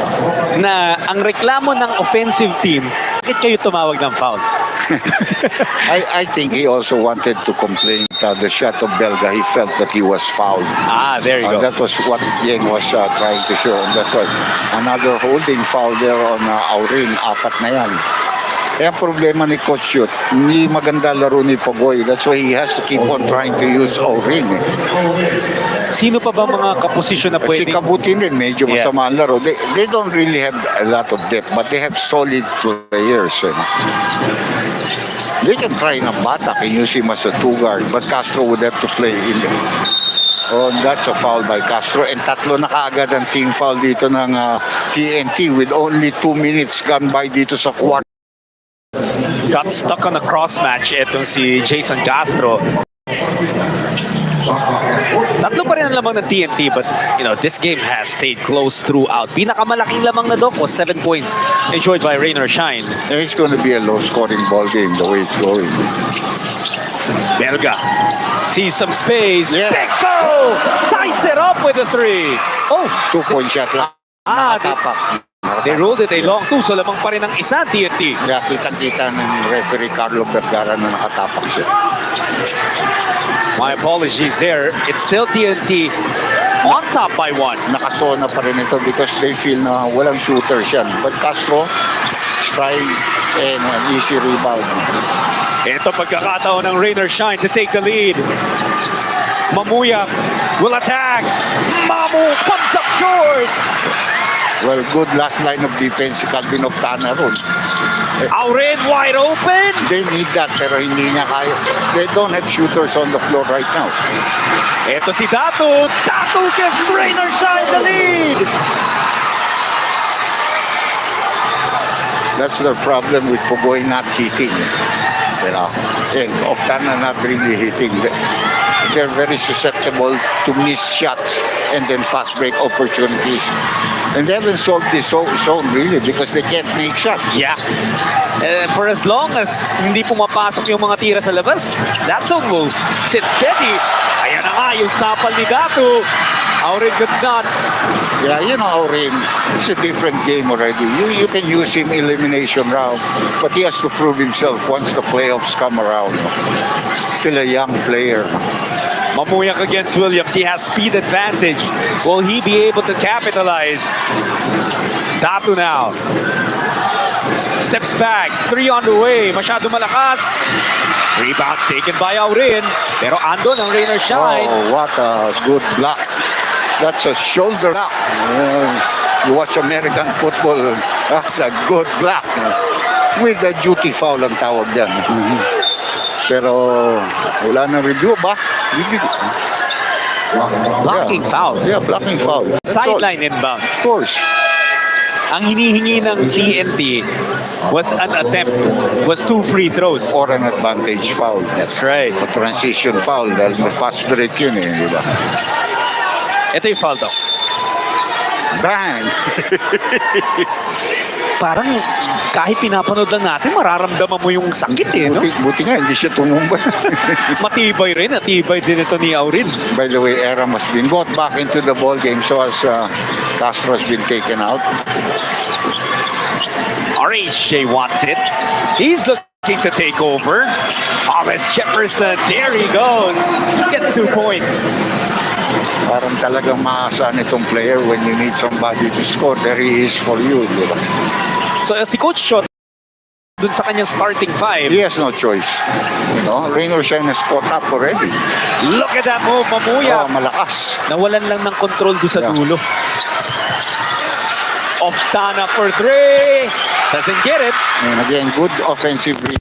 na ang reklamo ng offensive team, bakit kayo tumawag ng foul? I think he also wanted to complain the shot of Belga. He felt that he was fouled. Ah, there you go. That was what Yeng was trying to show. And that's why another holding foul there on Aurin. 4 na yan. Kaya problema ni Coach Yut, hindi maganda laro ni Pogoy. That's why he has to keep on trying to use Aurin. Sino pa ba mga kaposisyon na pwede? Si Kabutin rin, medyo masama ang laro. They don't really have a lot of depth, but they have solid players. They can try na Batak and use him as a 2-guard, but Castro would have to play in there. Oh, that's a foul by Castro. And 3 na kaagad ang team foul dito ng TNT with only 2 minutes gone by dito sa quarter. Got stuck on a cross match itong si Jason Castro. 3 pa rin ang lamang ng TNT, but this game has stayed close throughout. Pinakamalaking lamang na Doc was 7 points enjoyed by Rain or Shine. And it's going to be a low-scoring ball game the way it's going. Belga sees some space. Yeah. Beko ties it up with a 3. Oh, 2-point shot lang. Nakatapak. They rolled it a long 2, so lamang pa rin ang isa TNT. Yeah, kita-kita ng referee Carlo Vergara na nakatapak siya. My apologies there. It's still TNT on top by 1. Nakasona pa rin ito because they feel na walang shooters yan. But Castro trying and an easy rebound. Ito pagkakataon ng Rain or Shine to take the lead. Mamuyak will attack. Mamu comes up short. Well, good last line of defense si Calvin Oftana ron. Aurin wide open. They need that pero hindi niya kaya. They don't have shooters on the floor right now. Ito si Datu. Datu gives Rain or Shine the lead. That's the problem with Pugoy not hitting. You know, and Octana not really hitting. They're very susceptible to missed shots and then fast break opportunities. And they haven't solved this zone really because they can't make shots. Yeah. For as long as hindi pumapasok yung mga tira sa labas, that zone will sit steady. Ayan na nga yung sapal ni Datu. Aurin could not. Yeah, you know, Aurin, it's a different game already. You can use him elimination round, but he has to prove himself once the playoffs come around. Still a young player. Mamuyak against Williams. He has speed advantage. Will he be able to capitalize? Datu now. Steps back. 3 on the way. Masyado malakas. Rebound taken by Aurin. Pero andon ang Rain or Shine. Oh, what a good block. That's a shoulder block. You watch American football, that's a good block. With a duty foul ang tawag dyan. Pero wala na review ba? Blocking foul. Yeah, blocking foul. Sideline inbound. Of course. Ang hinihingi ng TNT was an attempt, was 2 free throws. Or an advantage foul. That's right. A transition foul dahil may fast break yun eh, di ba? Ito yung foul to. Bang! Parang kahit pinapanood lang natin, mararamdaman mo yung sakit eh, no? Buti nga, hindi siya tumumba. Matibay rin, natibay din ito ni Aurin. By the way, Aram has been brought back into the ball game so as Castro has been taken out. RHJ wants it. He's looking to take over. Hollis Jefferson, there he goes. Gets 2 points. Parang talagang maasa nitong player when you need somebody to score. There he is for you. Di ba? So si Coach Shot, dun sa kanyang starting 5. He has no choice. You know, Rain or Shine has caught up already. Look at that move, Mamuya. Oh, malakas. Nawalan lang ng control doon sa dulo. Oftana for 3. Doesn't get it. And again, good offensive read.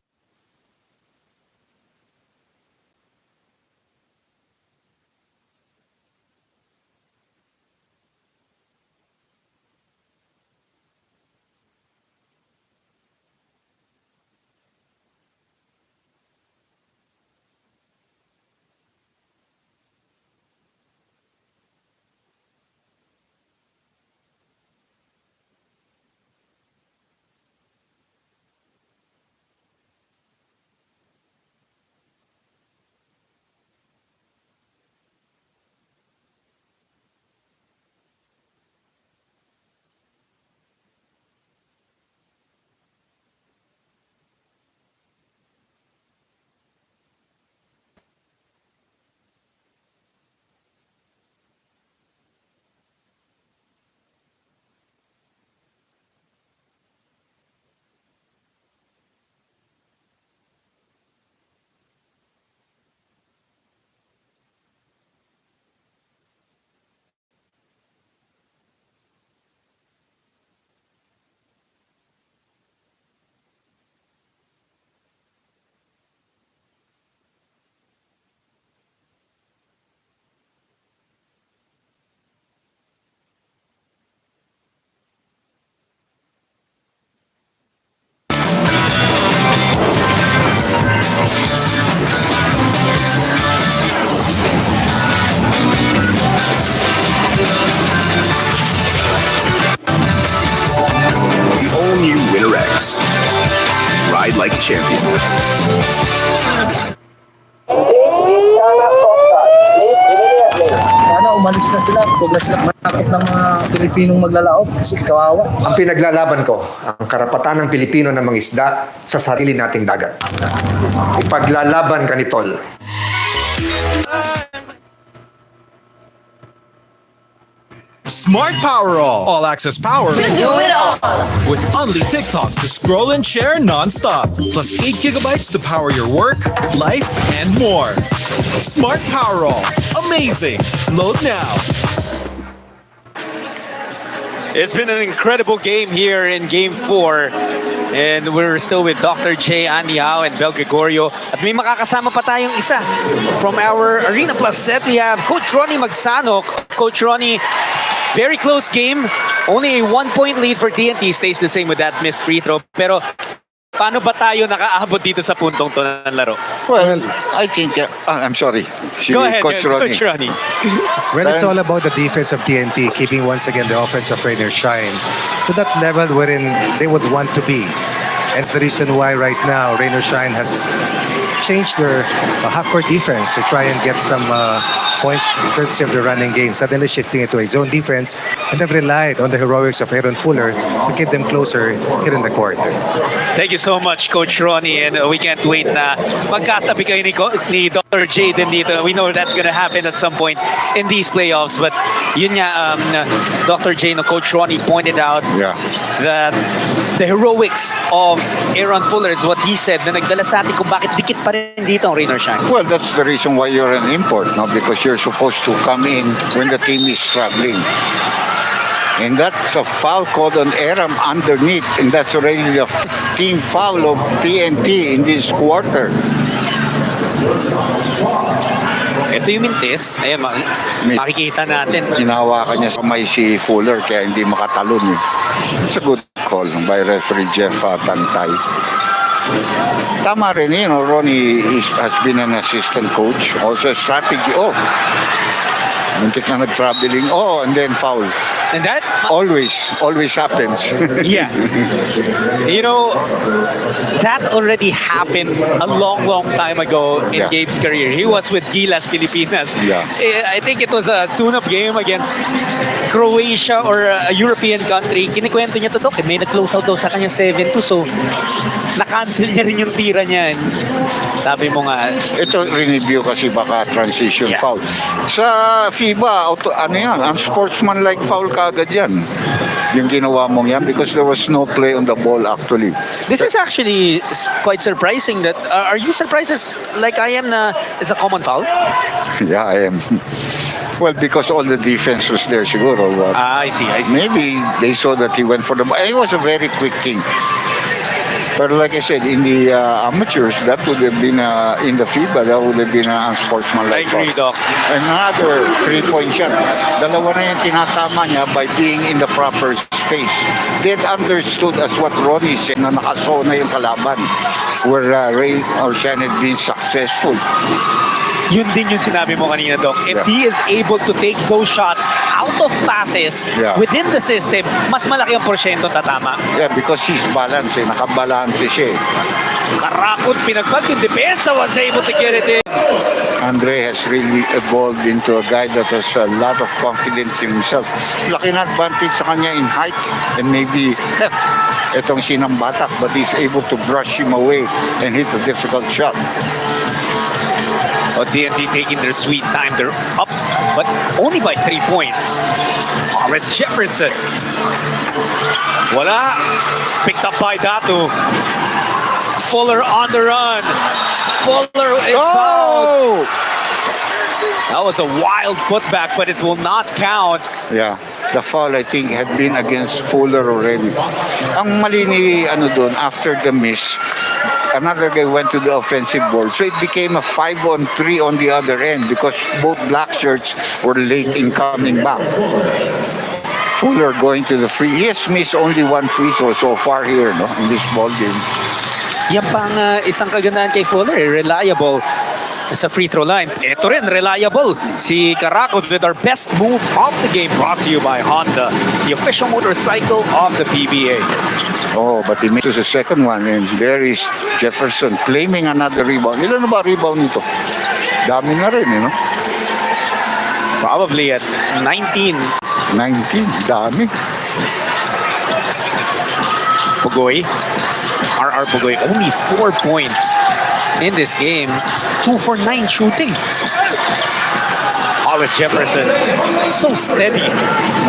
Ride like a champion. Sana umalis na sila. Huwag na sila manakot ng mga Pilipinong maglalaot kasi kawawa. Ang pinaglalaban ko, ang karapatan ng Pilipino na mangisda sa sarili nating dagat. Ipaglalaban ka ni Tol. Smart Power All access power. To do it all. With only TikTok to scroll and share non-stop. Plus 8 gigabytes to power your work, life, and more. Smart Power Amazing. Load now. It's been an incredible game here in Game 4. And we're still with Dr. J, Andy Hao, and Bel Gregorio. At may makakasama pa tayong isa. From our Arena Plus set, we have Coach Ronnie Magsanok. Coach Ronnie, Very close game. Only a 1-point lead for TNT. Stays the same with that missed free throw. Pero paano ba tayo nakaabot dito sa puntong to ng laro? Well, I think, I'm sorry. Go ahead, Coach Ronnie. Coach Ronnie. When it's all about the defense of TNT, keeping once again the offense of Rainer Shine to that level wherein they would want to be. And it's the reason why right now Rainer Shine has changed their half-court defense to try and get some points courtesy of the running game, suddenly shifting it to a zone defense, and they've relied on the heroics of Aaron Fuller to keep them closer here in the court. Thank you so much, Coach Ronnie, and we can't wait na magkastabi kayo ni Dr. Jaden dito. We know that's gonna happen at some point in these playoffs, but yun nga, Dr. Jane, Coach Ronnie pointed out that the heroics of Aaron Fuller is what he said na nagdala sa atin kung bakit dikit pa rin dito ang Rainer Shine. Well, that's the reason why you're an import, no? Because you're supposed to come in when the team is struggling. And that's a foul called on Aram underneath, and that's already the 15th foul of TNT in this quarter. Ito yung mintis. Ayan, makikita natin. Hinahawakan niya sa may si Fuller kaya hindi makatalon eh. It's a good call by referee Jeff Tantay. Tama rin, Ronnie has been an assistant coach. Also strategy. Muntik na nag-traveling. And then foul. And that? Always happens. Yeah. You know, that already happened a long time ago in Gabe's career. He was with Gilas Pilipinas. Yeah. I think it was a tune-up game against Croatia or a European country. Kinikwento niya to, Doc. May nag-close out daw sa kanya 7-2. So, na-cancel niya rin yung tira niya. Sabi mo nga. Ito, review kasi baka transition foul. Sa FIBA, unsportsmanlike foul kaagad yan. Yung ginawa mong yan because there was no play on the ball actually. This is actually quite surprising. That are you surprised like I am na it's a common foul? Yeah, I am. Well, because all the defense was there siguro. I see. Maybe they saw that he went for the ball. It was a very quick thing. But like I said, in the amateurs, that would have been, in the FIBA, that would have been an unsportsmanlike foul. I agree, Doc. Another 3-point shot. Dalawa na yung tinatama niya by being in the proper space. They had understood as what Ronnie said na nakasona yung kalaban where Ray or Shan had been successful. Yun din yung sinabi mo kanina, Doc. If he is able to take those shots out of passes within the system, mas malaki ang porsyento tatama. Yeah, because he's balanced. Nakabalance siya. Karakot, pinagpag yung depensa was able to get it in. Andre has really evolved into a guy that has a lot of confidence in himself. Laki na advantage sa kanya in height and maybe itong sinambatak, but he's able to brush him away and hit a difficult shot. TNT taking their sweet time. They're up, but only by 3 points. Horace Jefferson. Wala. Picked up by Datu. Fuller on the run. Fuller is fouled. That was a wild putback, but it will not count. Yeah. The foul, I think, had been against Fuller already. Ang mali ni doon, after the miss, another guy went to the offensive board. So it became a 5-on-3 on the other end because both black shirts were late in coming back. Fuller going to the free. He has missed only one free throw so far here in this ball game. Yan pang isang kagandahan kay Fuller, reliable sa free throw line. Ito rin, reliable. Si Karakot with our best move of the game, brought to you by Honda, the official motorcycle of the PBA. But he misses the second one, and there is Jefferson claiming another rebound. Ilan na ba rebound nito? Dami na rin, Probably at 19. 19, dami. Pugoy, RR Pugoy, only 4 points in this game. 2 for 9 shooting. Horace Jefferson, so steady.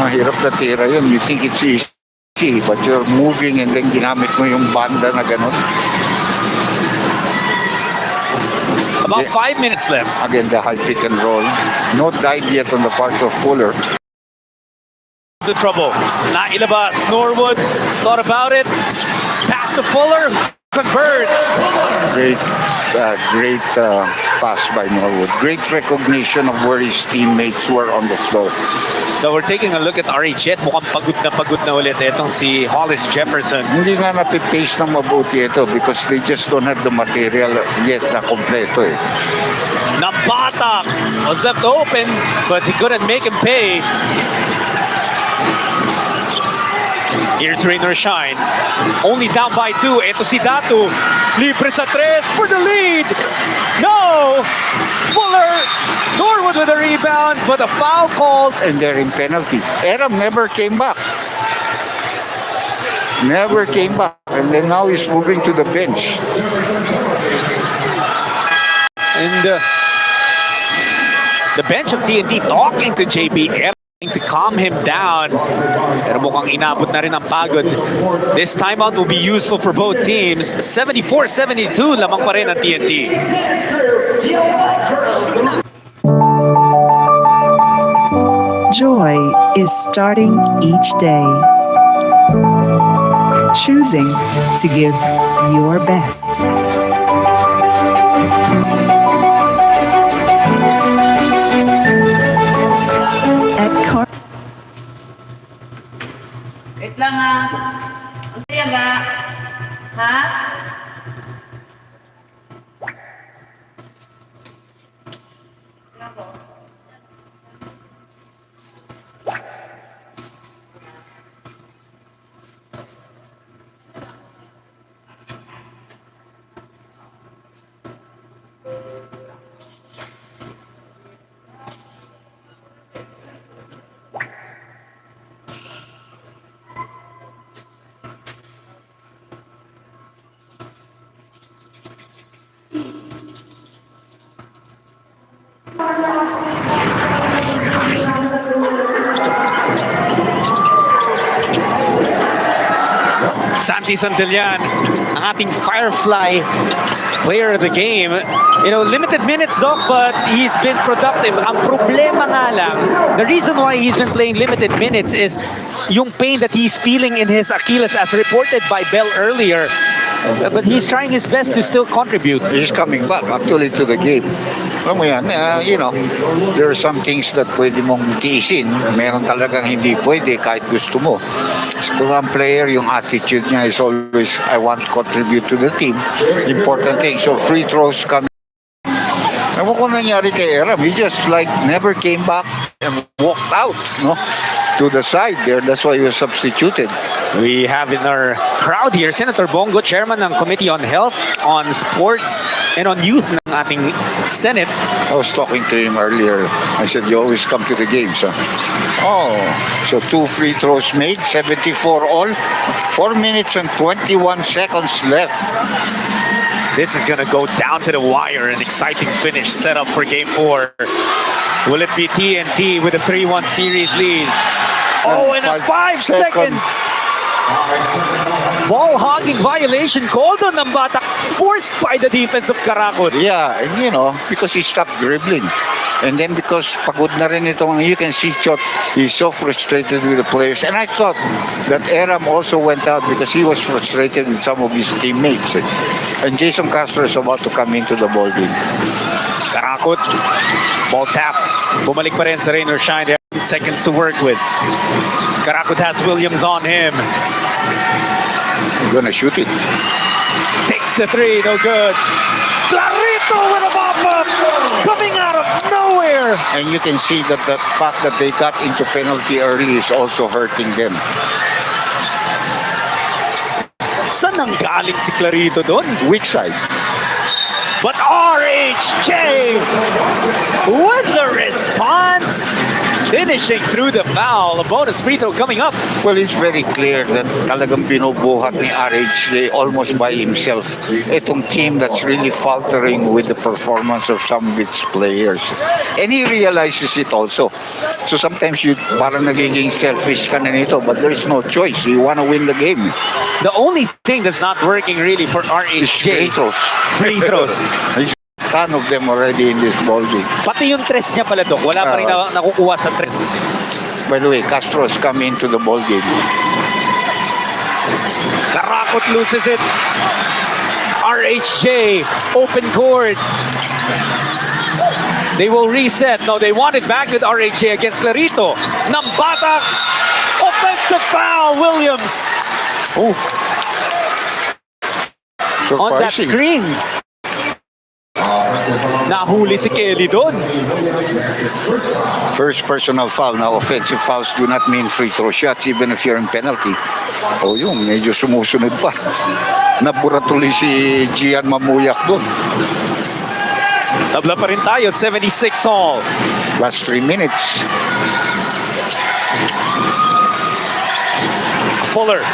Mahirap na tira yun. You think it's easy, but you're moving and then ginamit mo yung banda na gano'n. About 5 minutes left. Again, the high pick and roll. No dive yet on the part of Fuller. The trouble. Nailabas. Norwood thought about it. Pass to Fuller. Converts. Great pass by Norwood. Great recognition of where his teammates were on the floor. So we're taking a look at RHJ. Mukhang pagod na ulit itong si Hollis Jefferson. Hindi nga napipace ng mabuti ito because they just don't have the material yet na kompleto eh. Nabatak was left open, but he couldn't make him pay. Here's Rainer Shine. Only down by 2. Ito si Datu. Libre sa 3 for the lead. No! Fuller. Norwood with a rebound, but a foul called. And they're in penalty. Aram never came back. Never came back. And then now he's moving to the bench. And the bench of TNT talking to JB to calm him down. Pero mukhang inabot na rin ang pagod. This timeout will be useful for both teams. 74-72 lamang pa rin ang TNT. Joy is starting each day. Choosing to give your best. Wait lang ha. Ang saya ga. Ha? Santi Santillan, ang ating Firefly player of the game. You know, limited minutes, Doc, but he's been productive. Ang problema nga lang, the reason why he's been playing limited minutes is yung pain that he's feeling in his Achilles as reported by Bell earlier. But he's trying his best to still contribute. He's coming back actually to the game. Alam mo yan, you know, there are some things that pwede mong tiisin. Meron talagang hindi pwede kahit gusto mo. Kung ang player, yung attitude niya is always, I want to contribute to the team. Important thing. So free throws come. Ewan ko nangyari kay Aram. He just like never came back and walked out, no? To the side there. That's why he was substituted. We have in our crowd here, Senator Bongo, Chairman ng Committee on Health, on Sports, and on Youth ng ating Senate. I was talking to him earlier. I said, you always come to the games, huh? Oh, so 2 free throws made, 74 all. 4 minutes and 21 seconds left. This is going to go down to the wire. An exciting finish set up for Game 4. Will it be TNT with a 3-1 series lead? Oh, and a 5-second ball hogging violation called on Nambata, forced by the defense of Karakot. Yeah, and you know, because he stopped dribbling. And then because pagod na rin itong, you can see Chot, he's so frustrated with the players. And I thought that Aram also went out because he was frustrated with some of his teammates. And Jason Castro is about to come into the ball game. Karakot, ball tapped. Bumalik pa rin sa Rainer Shine. There are seconds to work with. Karakot has Williams on him. He's gonna shoot it. Takes the 3, no good. Clarito with a pop-up coming out of nowhere. And you can see that the fact that they got into penalty early is also hurting them. Saan nanggaling si Clarito doon? Weak side. But RHJ with the response, finishing through the foul. A bonus free throw coming up. Well, it's very clear that talagang binubuhat ni RHJ almost by himself. Itong team that's really faltering with the performance of some of its players. And he realizes it also. So sometimes you parang nagiging selfish ka na nito, but there's no choice. You want to win the game. The only thing that's not working really for RHJ. Free throws. Free throws. He's a ton of them already in this ball game. Pati yung tres niya pala, Dok. Wala pa rin nakukuha sa tres. By the way, Castro's come into the ball game. Karakot loses it. RHJ, open court. They will reset. No, they want it back with RHA against Clarito. Nambatak. Offensive foul, Williams. Oh. On that Surprising. screen. Nahuli si Kelly doon. First personal foul. Now, offensive fouls do not mean free throw shots even if you're in penalty. O yung medyo sumusunod pa. Nabura tuloy si Gian Mamuyak doon. Tabla pa rin tayo, 76 all. Last 3 minutes. Fuller,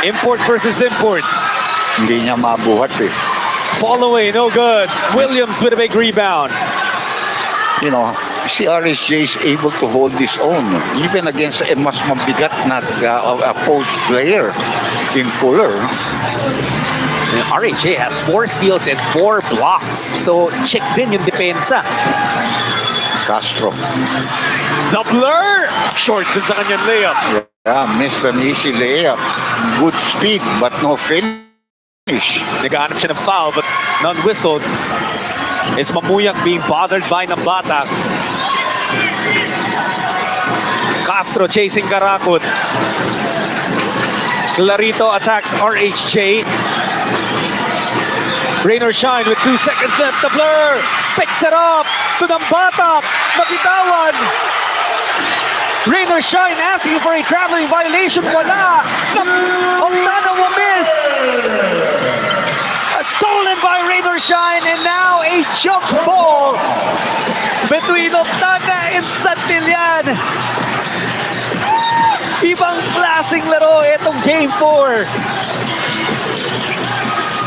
import versus import. Hindi niya mabuhat eh. Fall away, no good. Williams with a big rebound. You know, si RSJ is able to hold his own even against a mas mabigat na post player in Fuller. And RHA has 4 steals and 4 blocks. So check din yung depensa. Castro. The blur! Short dun sa kanyang layup. Yeah, missed an easy layup. Good speed but no finish. Nagahanap siya ng foul but non-whistled. It's Mamuyak being bothered by Nambatak. Castro chasing Karakut. Clarito attacks RHJ. Rain or shine with 2 seconds left. The blur picks it up to Nambatak. Nabitawan. Rain or shine asking for a traveling violation. Wala. Octana will miss. Stolen by Rain or shine and now a jump ball between Octana and Santillan. Ibang klaseng laro itong Game 4.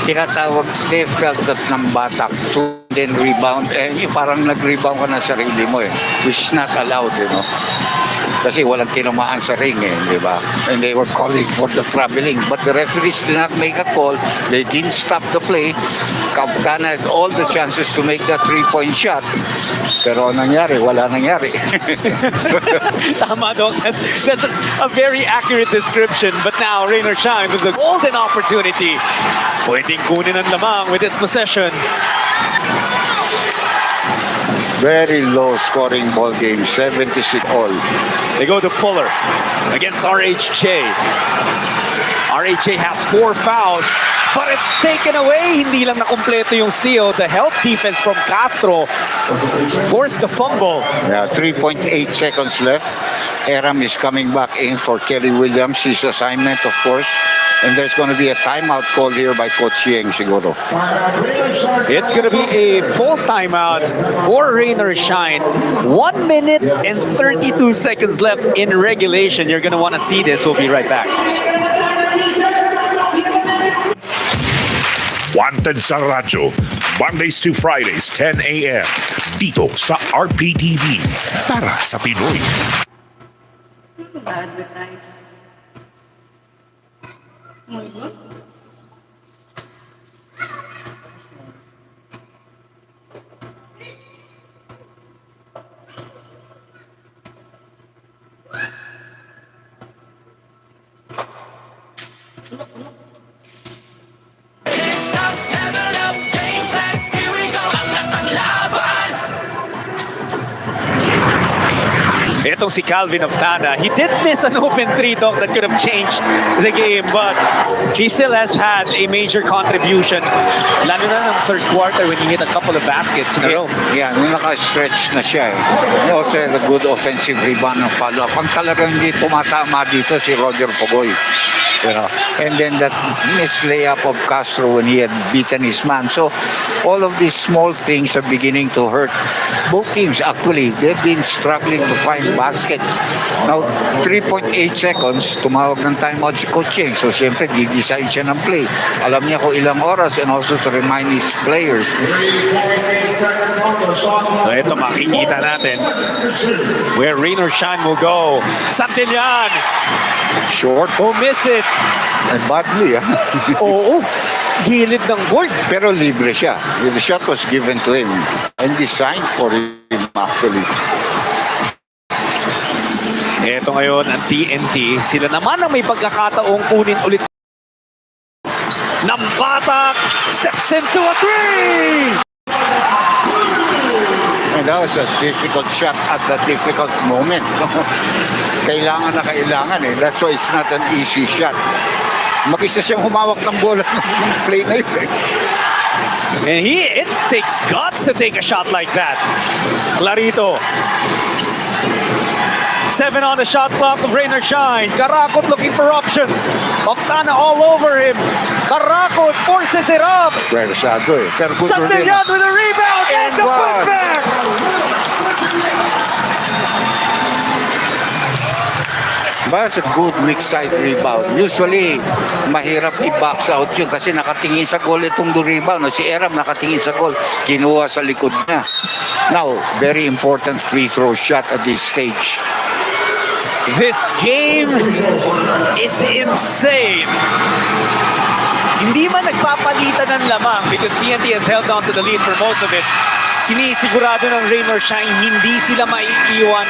Tinatawag, they felt that Nambatak to then rebound. Eh, parang nag-rebound ka na sarili mo eh. Which is not allowed, you know. Kasi walang tinamaan sa ring eh, di ba? And they were calling for the traveling. But the referees did not make a call. They didn't stop the play. Kapkana had all the chances to make that 3-point shot. Pero nangyari, wala nangyari. Tama, Doc. That's a very accurate description. But now, Rain or shine with the golden opportunity. Pwedeng kunin ang lamang with this possession. Very low scoring ball game, 76 all. They go to Fuller against RHJ. RHJ has 4 fouls, but it's taken away. Hindi lang nakompleto yung steal. The help defense from Castro forced the fumble. Yeah, 3.8 seconds left. Aram is coming back in for Kelly Williams, his assignment, of course. And there's going to be a timeout called here by Coach Yeng, siguro. It's going to be a full timeout for Rain or Shine. 1 minute and 32 seconds left in regulation. You're going to want to see this. We'll be right back. Wanted sa radyo, Mondays to Fridays, 10 a.m. Dito sa RPTV. Para sa Pinoy. Advertise. Itong si Calvin Octana, he did miss an open 3, Doc, that could have changed the game, but he still has had a major contribution. Lalo na ng third quarter when he hit a couple of baskets in a row. Yeah, nung naka-stretch na siya eh. He also had a good offensive rebound ng follow-up. Ang talagang hindi tumatama dito si Roger Pogoy. You know, and then that missed layup of Castro when he had beaten his man. So all of these small things are beginning to hurt both teams. Actually, they've been struggling to find baskets. Now, 3.8 seconds, tumawag ng timeout si Coach Yeng. So siyempre, di-decide siya ng play. Alam niya kung ilang oras and also to remind his players. So ito makikita natin where Rain or Shine will go. Santillan! Short. Oh, miss it. And badly, ah. Oo. Gilid ng board. Pero libre siya. The shot was given to him and designed for him actually. Ito ngayon ang TNT. Sila naman ang may pagkakataong kunin ulit. Nambatak steps into a 3! that was a difficult shot at the difficult moment. Kailangan na kailangan eh. That's why it's not an easy shot. Mag-isa siyang humawak ng bola ng play na yun eh. And it takes guts to take a shot like that. Clarito. 7 on the shot clock of Rain or Shine. Karakot looking for options. Octana all over him. Karakot forces it up. Pwersado eh. Pero good Santillan with a rebound and the putback. But it's a good weak side rebound. Usually, mahirap i-box out yun kasi nakatingin sa goal itong rebound. Si Eram nakatingin sa goal. Kinuha sa likod niya. Now, very important free throw shot at this stage. This game is insane. Hindi man nagpapalitan ng lamang because TNT has held on to the lead for most of it. Sinisigurado ng Rain or Shine, hindi sila maiiwan.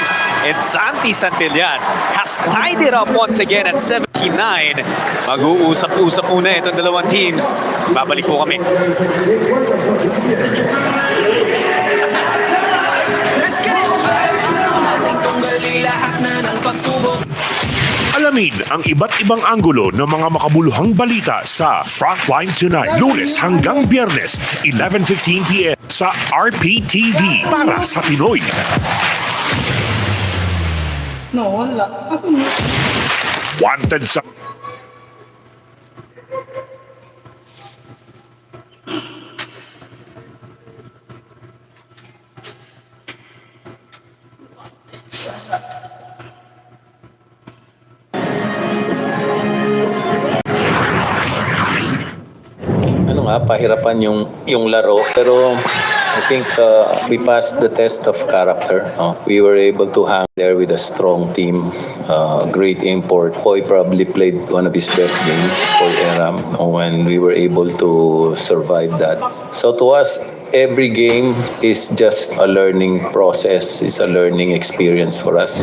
And Santi Santillan has tied it up once again at 79. Mag-uusap-usap muna itong dalawang teams. Babalik po kami. Alamin ang iba't ibang anggulo ng mga makabuluhang balita sa Frontline Tonight, Lunes hanggang Biyernes, 11:15 p.m. sa RPTV para sa Pinoy. No, wala. Wanted sa pahirapan yung laro, pero I think we passed the test of character. We were able to hang there with a strong team, great import. Poi probably played one of his best games for Eram when we were able to survive that. So to us, every game is just a learning process, it's a learning experience for us.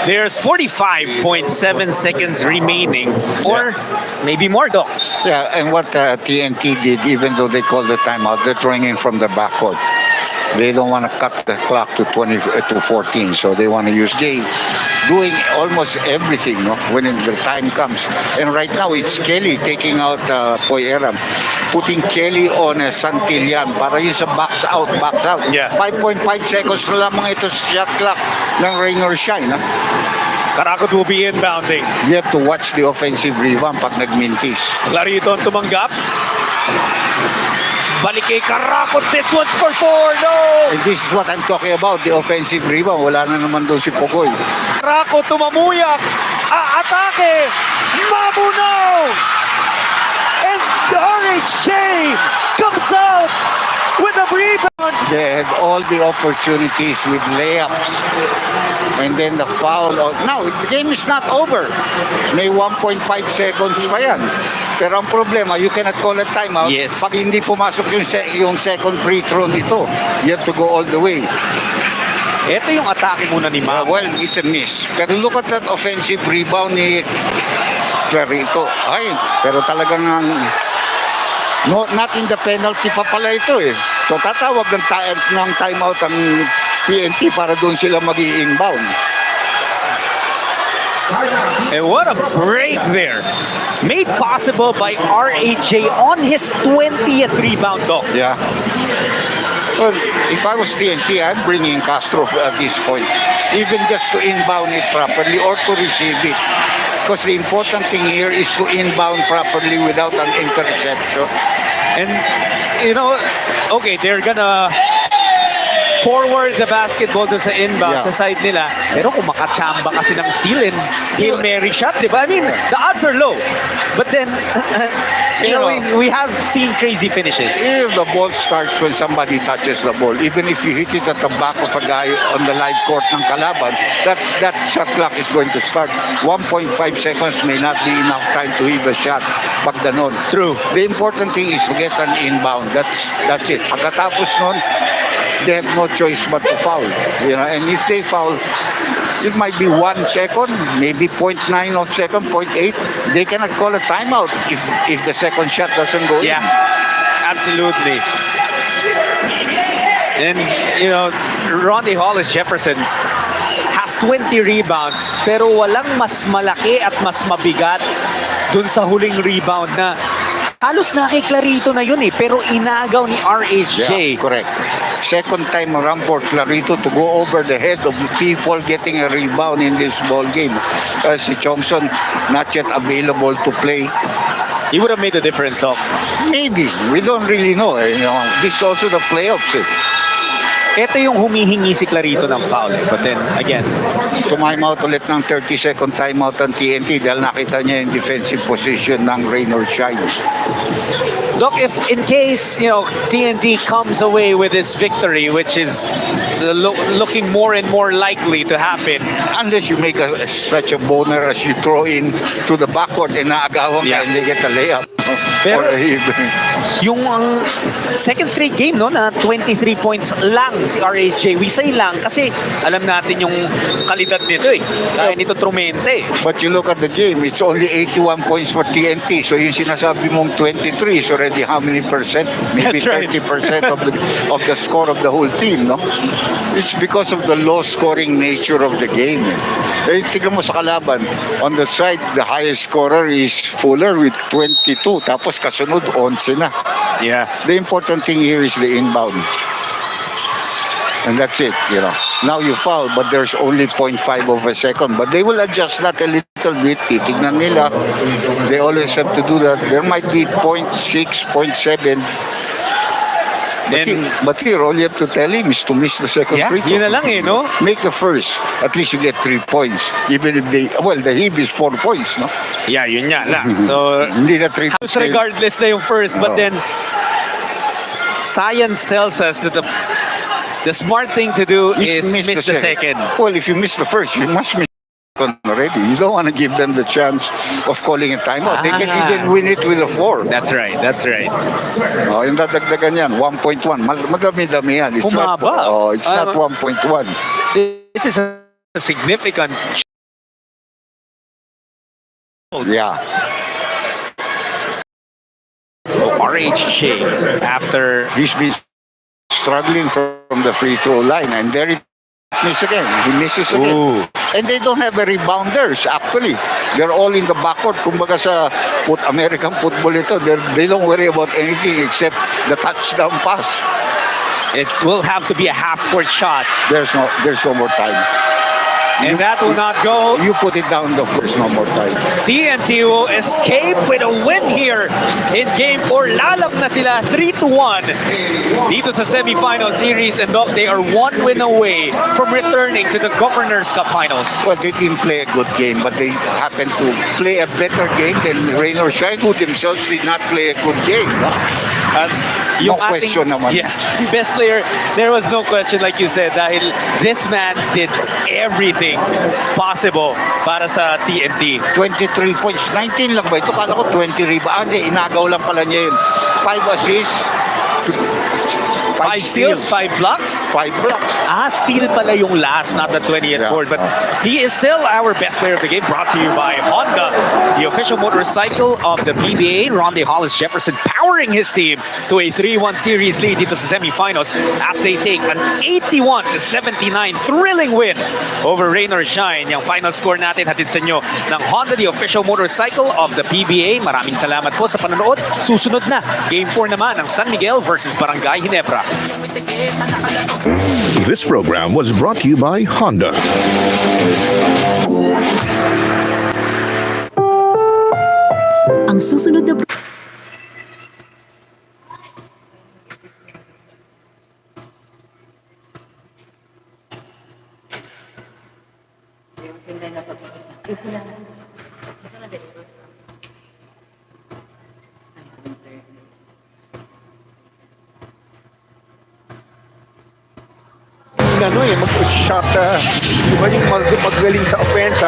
There's 45.7 seconds remaining, or maybe more, Doc. Yeah, and what TNT did, even though they called the timeout, they're throwing in from the backcourt. They don't want to cut the clock to 14, so they want to use Jay doing almost everything, no, when the time comes. And right now, it's Kelly taking out Poyeram, putting Kelly on Santillan para yun sa box out. Yeah. 5.5 seconds na lamang ito sa shot clock ng Rain or Shine. No? Karakot will be inbounding. You have to watch the offensive rebound pag nagmintis. Clarito ang tumanggap. Balik kay Karakot. This one's for 4. No! And this is what I'm talking about, the offensive rebound. Wala na naman doon si Pogoy. Karakot tumamuyak. Atake! Mabunaw! And RHJ comes out with a rebound. They had all the opportunities with layups. And then the foul. Now, the game is not over. May 1.5 seconds pa yan. Pero ang problema, you cannot call a timeout pag hindi pumasok yung second free throw nito. You have to go all the way. Ito yung atake muna ni Mam. Well, it's a miss. Pero look at that offensive rebound ni Clarito. Ay, pero talagang not in the penalty pa pala ito eh. So tatawag ng timeout ang TNT para doon sila mag-i-inbound. And what a break there. Made possible by RHJ on his 20th rebound, Doc. Yeah. Well, if I was TNT, I'm bringing Castro at this point. Even just to inbound it properly or to receive it. Because the important thing here is to inbound properly without an interception. And, you know, okay, they're gonna forward the basketball dun sa inbound, sa side nila. Pero kung makachamba kasi ng steal and Hail Mary shot, di ba? I mean, the odds are low. But then, you know, we have seen crazy finishes. If the ball starts when somebody touches the ball, even if you hit it at the back of a guy on the live court ng kalaban, that shot clock is going to start. 1.5 seconds may not be enough time to hit the shot pag ganon. True. The important thing is to get an inbound. That's it. Pagkatapos nun, they have no choice but to foul. You know, and if they foul, it might be 1 second, maybe 0.9 of second, 0.8. They cannot call a timeout if the second shot doesn't go in. Absolutely. And, you know, Ronnie Hollis Jefferson has 20 rebounds pero walang mas malaki at mas mabigat dun sa huling rebound na halos nakiklarito na yun eh, pero inagaw ni RHJ. Yeah, correct. Second time around for Clarito to go over the head of the people getting a rebound in this ball game. Si Thompson not yet available to play. He would have made a difference, Doc. Maybe. We don't really know. You know, this is also the playoffs. Ito yung humihingi si Clarito ng foul. But then, again, Tumimeout ulit ng 30-second timeout ang TNT dahil nakita niya yung defensive position ng rain or shine. Doc, if in case, you know, TNT comes away with this victory, which is looking more and more likely to happen. Unless you make such a boner as you throw in to the backward and naagawan ka and they get a layup. Pero, yung second straight game, no, na 23 points lang si RHJ. We say lang kasi alam natin yung kalidad nito eh. Kaya nito trumente. But you look at the game, it's only 81 points for TNT. So yung sinasabi mong 23 is already how many percent? Maybe 30% of the score of the whole team, no? It's because of the low scoring nature of the game. Eh, tignan mo sa kalaban. On the side, the highest scorer is Fuller with 22. Tapos kasunod, 11 na. Yeah. The important thing here is the inbound. And that's it, you know. Now you foul, but there's only 0.5 of a second. But they will adjust that a little bit. Titignan nila. They always have to do that. There might be 0.6, 0.7. But here, all you have to tell him is to miss the second free throw. Yun na lang eh, no? Make the first. At least you get 3 points. Even if the heave is 4 points, no? Yeah, yun nga lang. So, hindi na 3 points. Regardless na yung first, but then, science tells us that the smart thing to do is miss the second. Well, if you miss the first, you must miss the second already. You don't want to give them the chance of calling a timeout. They can even win it with a 4. That's right, that's right. Oh, yung dadagdagan yan, 1.1. Madami-dami yan. It's not 1.1. This is a significant. Yeah. So RHJ, after he's been struggling from the free throw line, and there he misses again. He misses again. Ooh. And they don't have a rebounders, actually. They're all in the backcourt. Kumbaga sa American football ito, they don't worry about anything except the touchdown pass. It will have to be a half-court shot. There's no more time. And that will not go. You put it down the first, no more time. TNT will escape with a win here in Game 4. Lalab na sila 3-1 dito sa semifinal series. And Doc, they are 1 win away from returning to the Governor's Cup Finals. Well, they didn't play a good game, but they happened to play a better game than Rain or Shine, who themselves did not play a good game. No question naman. Yeah, best player, there was no question like you said dahil this man did everything possible para sa TNT. 23 points, 19 lang ba ito? Kala ko 20 rebound. Inagaw lang pala niya yun. 5 assists, 5 steals, 5 blocks? 5 blocks. Steal pala yung last, not the 20th board. But he is still our best player of the game, brought to you by Honda, the official motorcycle of the PBA. Ronnie Hollis Jefferson powering his team to a 3-1 series lead dito sa semifinals as they take an 81-79 thrilling win over Rain or Shine. Yung final score natin hatid sa inyo ng Honda, the official motorcycle of the PBA. Maraming salamat po sa panonood. Susunod na, Game 4 naman ng San Miguel versus Barangay Ginebra. This program was brought to you by Honda. Ang susunod na mag-shot, di ba yung magaling sa offense,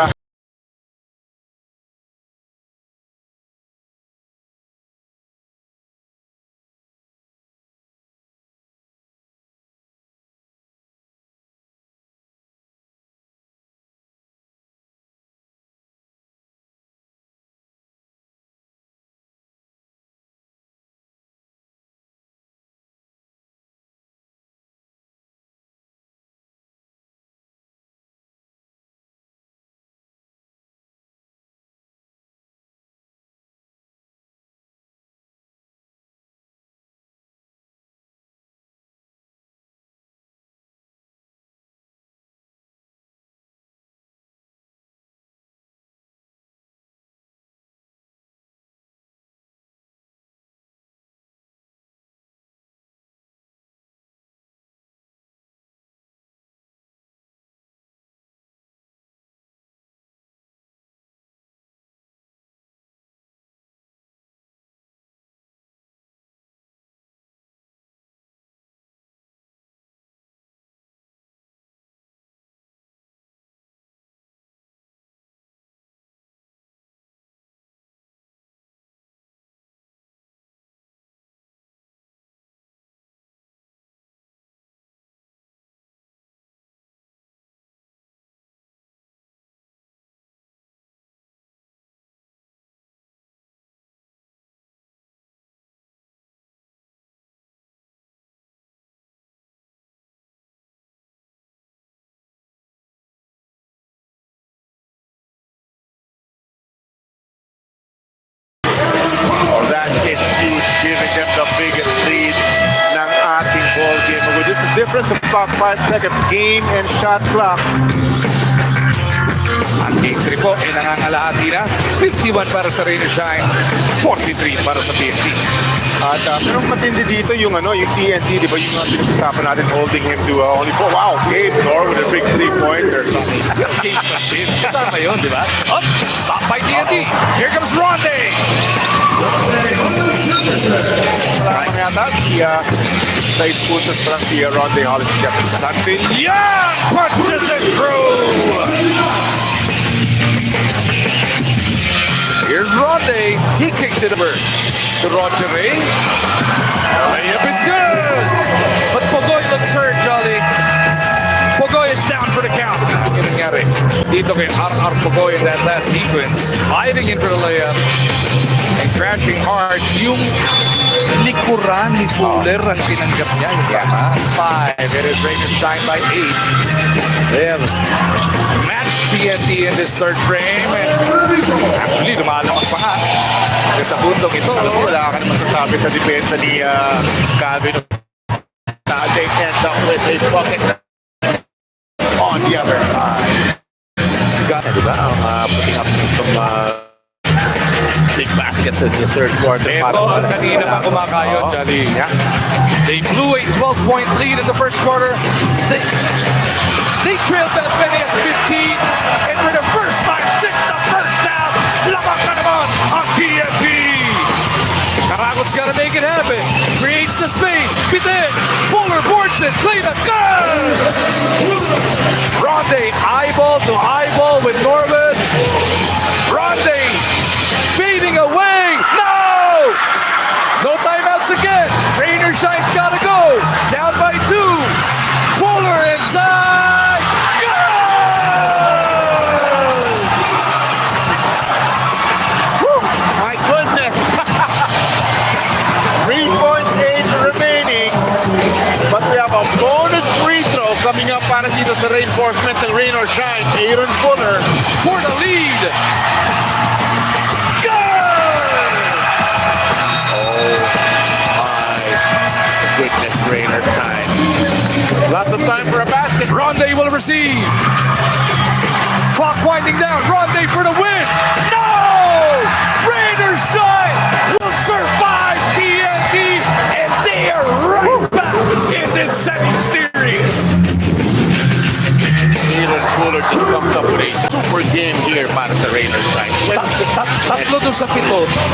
giving them the biggest lead ng ating ball game. With this difference of about 5 seconds, game and shot clock. Ang game 3 po ay nangangalahati na. 51 para sa Rain or Shine, 43 para sa TNT. At pero matindi dito yung yung TNT, di ba yung pinag-usapan natin, holding him to only 4. Wow, Gabe Nor with a big 3-pointer. Game machine. Kasama yun, di ba? Up, stop by TNT. Here comes Ronde. Wala naman yata, sa puntos pa lang si Ronde Hollis. Santillán punches it through. Here's Ronde. He kicks it over to Roger Ray. Layup is good. But Pogoy looks hurt, Jolly. Pogoy is down for the count. Yung nangyari dito kay R.R. Pogoy in that last sequence. Fighting in for the layup and crashing hard. Yung likuran ni Fuller ang tinanggap niya. Yeah. 5. It is Rain or Shine by 8. They have matched TNT in this third frame. And actually, lumalamang pa nga. Kasi sa puntong ito, wala ka naman sasabi sa depensa ni Calvin. They end up with a bucket on the other side. Diba? Putting up some big baskets in the third quarter. Ito ang kanina pa kumakayo, Jolly. They blew a 12-point lead in the first quarter. They trailed as many as 15. And for the first time since the first half, lamang na naman ang TNT. Karago's got to make it happen. Creates the space. Piten. Fuller boards it. Play the gun. Ronde eyeball to eyeball with Norman. Ronde fading away. No! No timeouts again. Rain or Shine's got to go. Down by 2. Fuller inside. Good! My goodness. 3.8 remaining. But we have a bonus free throw coming up para dito sa reinforcement ng Rain or Shine. Aaron Fuller for the lead. Goodness, Rain or Shine. Lots of time for a basket. Ronde will receive. Clock winding down. Ronde for the win. No! Rain or Shine will survive TNT, and they are right back in this semi-series. Aaron Fuller just comes up with a super game here para sa Rain or Shine. Tatlo doon sa 7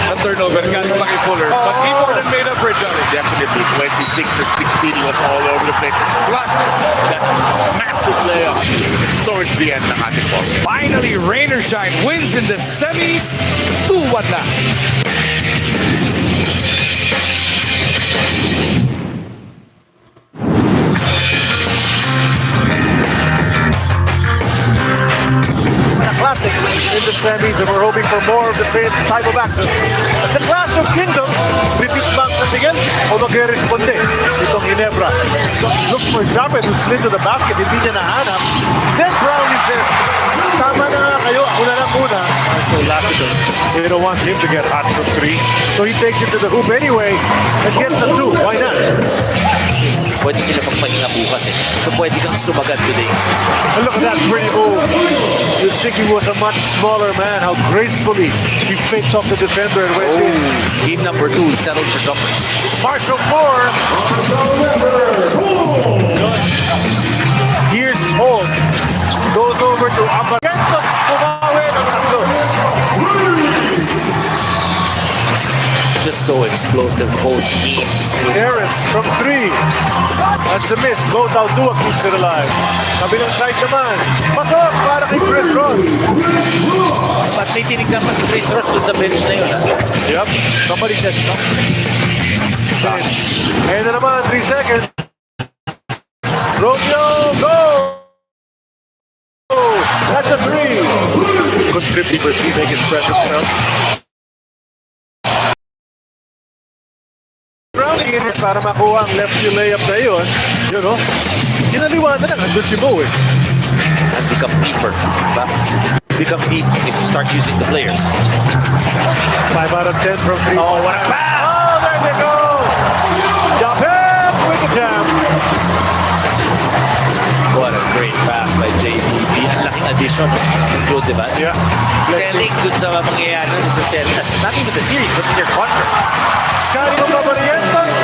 na turnover galing pa kay Fuller. But he more than made up for it, Johnny. Definitely 26 and 16, he was all over the place. Plus, that massive layup towards the end ng ating ball. Finally, Rain or Shine wins in the semis. 2-1 na. Classic in the semis, and we're hoping for more of the same type of action. At the Clash of Kingdoms, repeat bang sa tingin o mag-responde itong Ginebra. Looks for Japet who slid to the basket, hindi niya nahanap. Then Brownie says, tama na nga kayo, ako na lang muna. So Lassiter, they don't want him to get hot from 3. So he takes it to the hoop anyway and gets a 2. Why not? Pwede sila magpahinga bukas eh. So pwede kang sumagat today. And look at that pretty move. You'd think he was a much smaller man. How gracefully he faked off the defender and went in. Game number 2, settled for jumpers. Marshall 4. Here's Holt. Goes over to Abagentos. Bumawi ng tatlo. Just so explosive both teams. Terrence from 3. That's a miss. Lotao Dua keeps it alive. Kabilang side naman. Pasok para kay Chris Ross. But may tinignan pa si Chris Ross dun sa bench na yun. Yep. Somebody said something. Ayun na naman. 3 seconds. Romeo, go! That's a 3. Contributors, he make his presence felt. Browning in it para makuha ang left view layup na yun. You know, kinaliwan na lang. Andun si Mo eh. And become deeper. Diba? Become deep if you start using the players. 5 out of 10 from 3. Oh, what a pass! Oh, there they go! Japet with the jam. What a great pass by JPP. Ang laking addition ng Joe Devans. Yeah. Telling dun sa mangyayari dun sa series. Not even the series, but in their conference. Scotty Barrientos.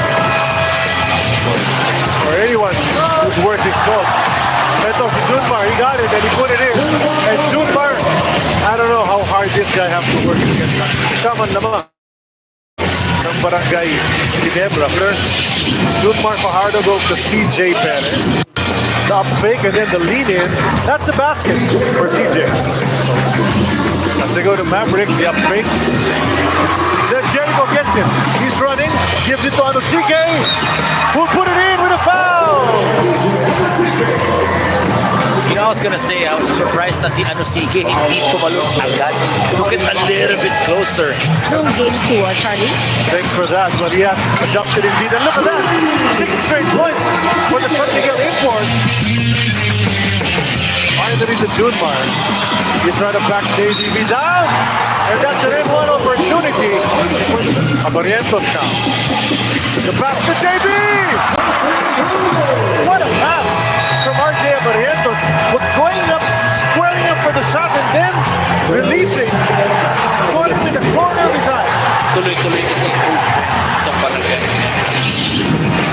For anyone who's worth his salt. Ito si Junmar, he got it and he put it in. And Junmar, I don't know how hard this guy have to work to get that. Isaman naman ng barangay Ginebra. First, Junmar Fajardo goes to CJ Perez. The up fake and then the lead in. That's a basket for CJ. As they go to Maverick, the up fake. Then Jericho gets him. He's running, gives it to Anosike, who'll put it in with a foul. You know, I was gonna say, I was surprised na si Anosike hindi tumalon agad. Look at a little bit closer. From game 2, Charlie. Thanks for that, but he has adjusted indeed. And look at that, 6 straight points for the San Miguel import. Finally, the Junmar. You try to back JDB down, and that's an N1 opportunity for Barrientos now. The pass to JB! What a pass from RJ Barrientos. Was going up, squaring up for the shot, and then releasing. Put him in the corner of his eye. Tuloy-tuloy kasi itong barangay.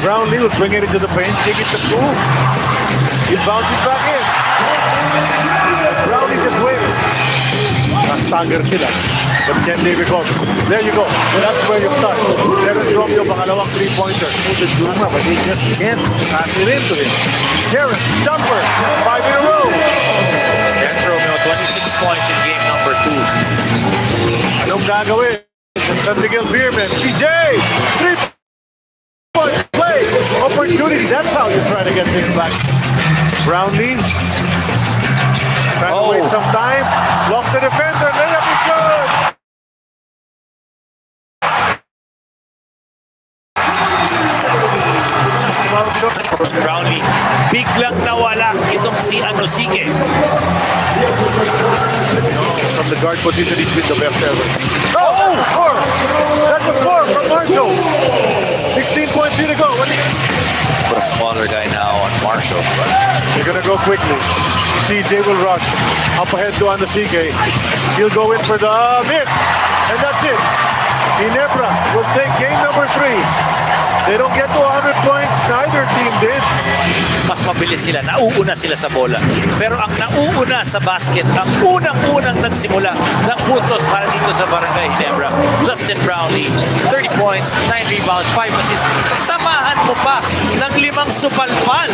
Brownlee will bring it into the paint, take it to Poole. He bounces back in. Brownlee just waited. Stagger sila. But can they recover? There you go. That's where you start. Terrence Romeo, pangalawang 3-pointer. Smoothed Juma, but he just can't pass it into him. Terrence, jumper, 5 in a row. Terrence Romeo, 26 points in game number 2. Anong gagawin? San Miguel Beerman, CJ, 3-point play. Opportunity. That's how you try to get things back. Brownlee. Trying to waste some time. Lost the defender. Layup is good. Brownlee, biglang nawala itong si Anosike. From the guard position, he's been the best ever. Oh, 4. That's a 4 from Marshall. 16.3 to go. Put a smaller guy now on Marshall. They're gonna go quickly. CJ will rush. Up ahead to Anosike. He'll go in for the miss. And that's it. Ginebra will take game number 3. They don't get to 100 points. Neither team did. Mas mabilis sila. Nauuna sila sa bola. Pero ang nauuna sa basket, ang unang-unang nagsimula ng puntos para dito sa Barangay Ginebra. Justin Brownlee, 30 points, 9 rebounds, 5 assists. Samahan mo pa ng 5 supalpal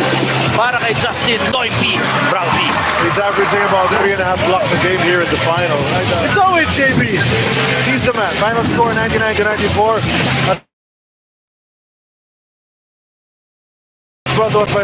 para kay Justin Noypi Brownlee. He's averaging about 3.5 blocks a game here in the final. It's always JB. He's the man. Final score 99-94. Brought on by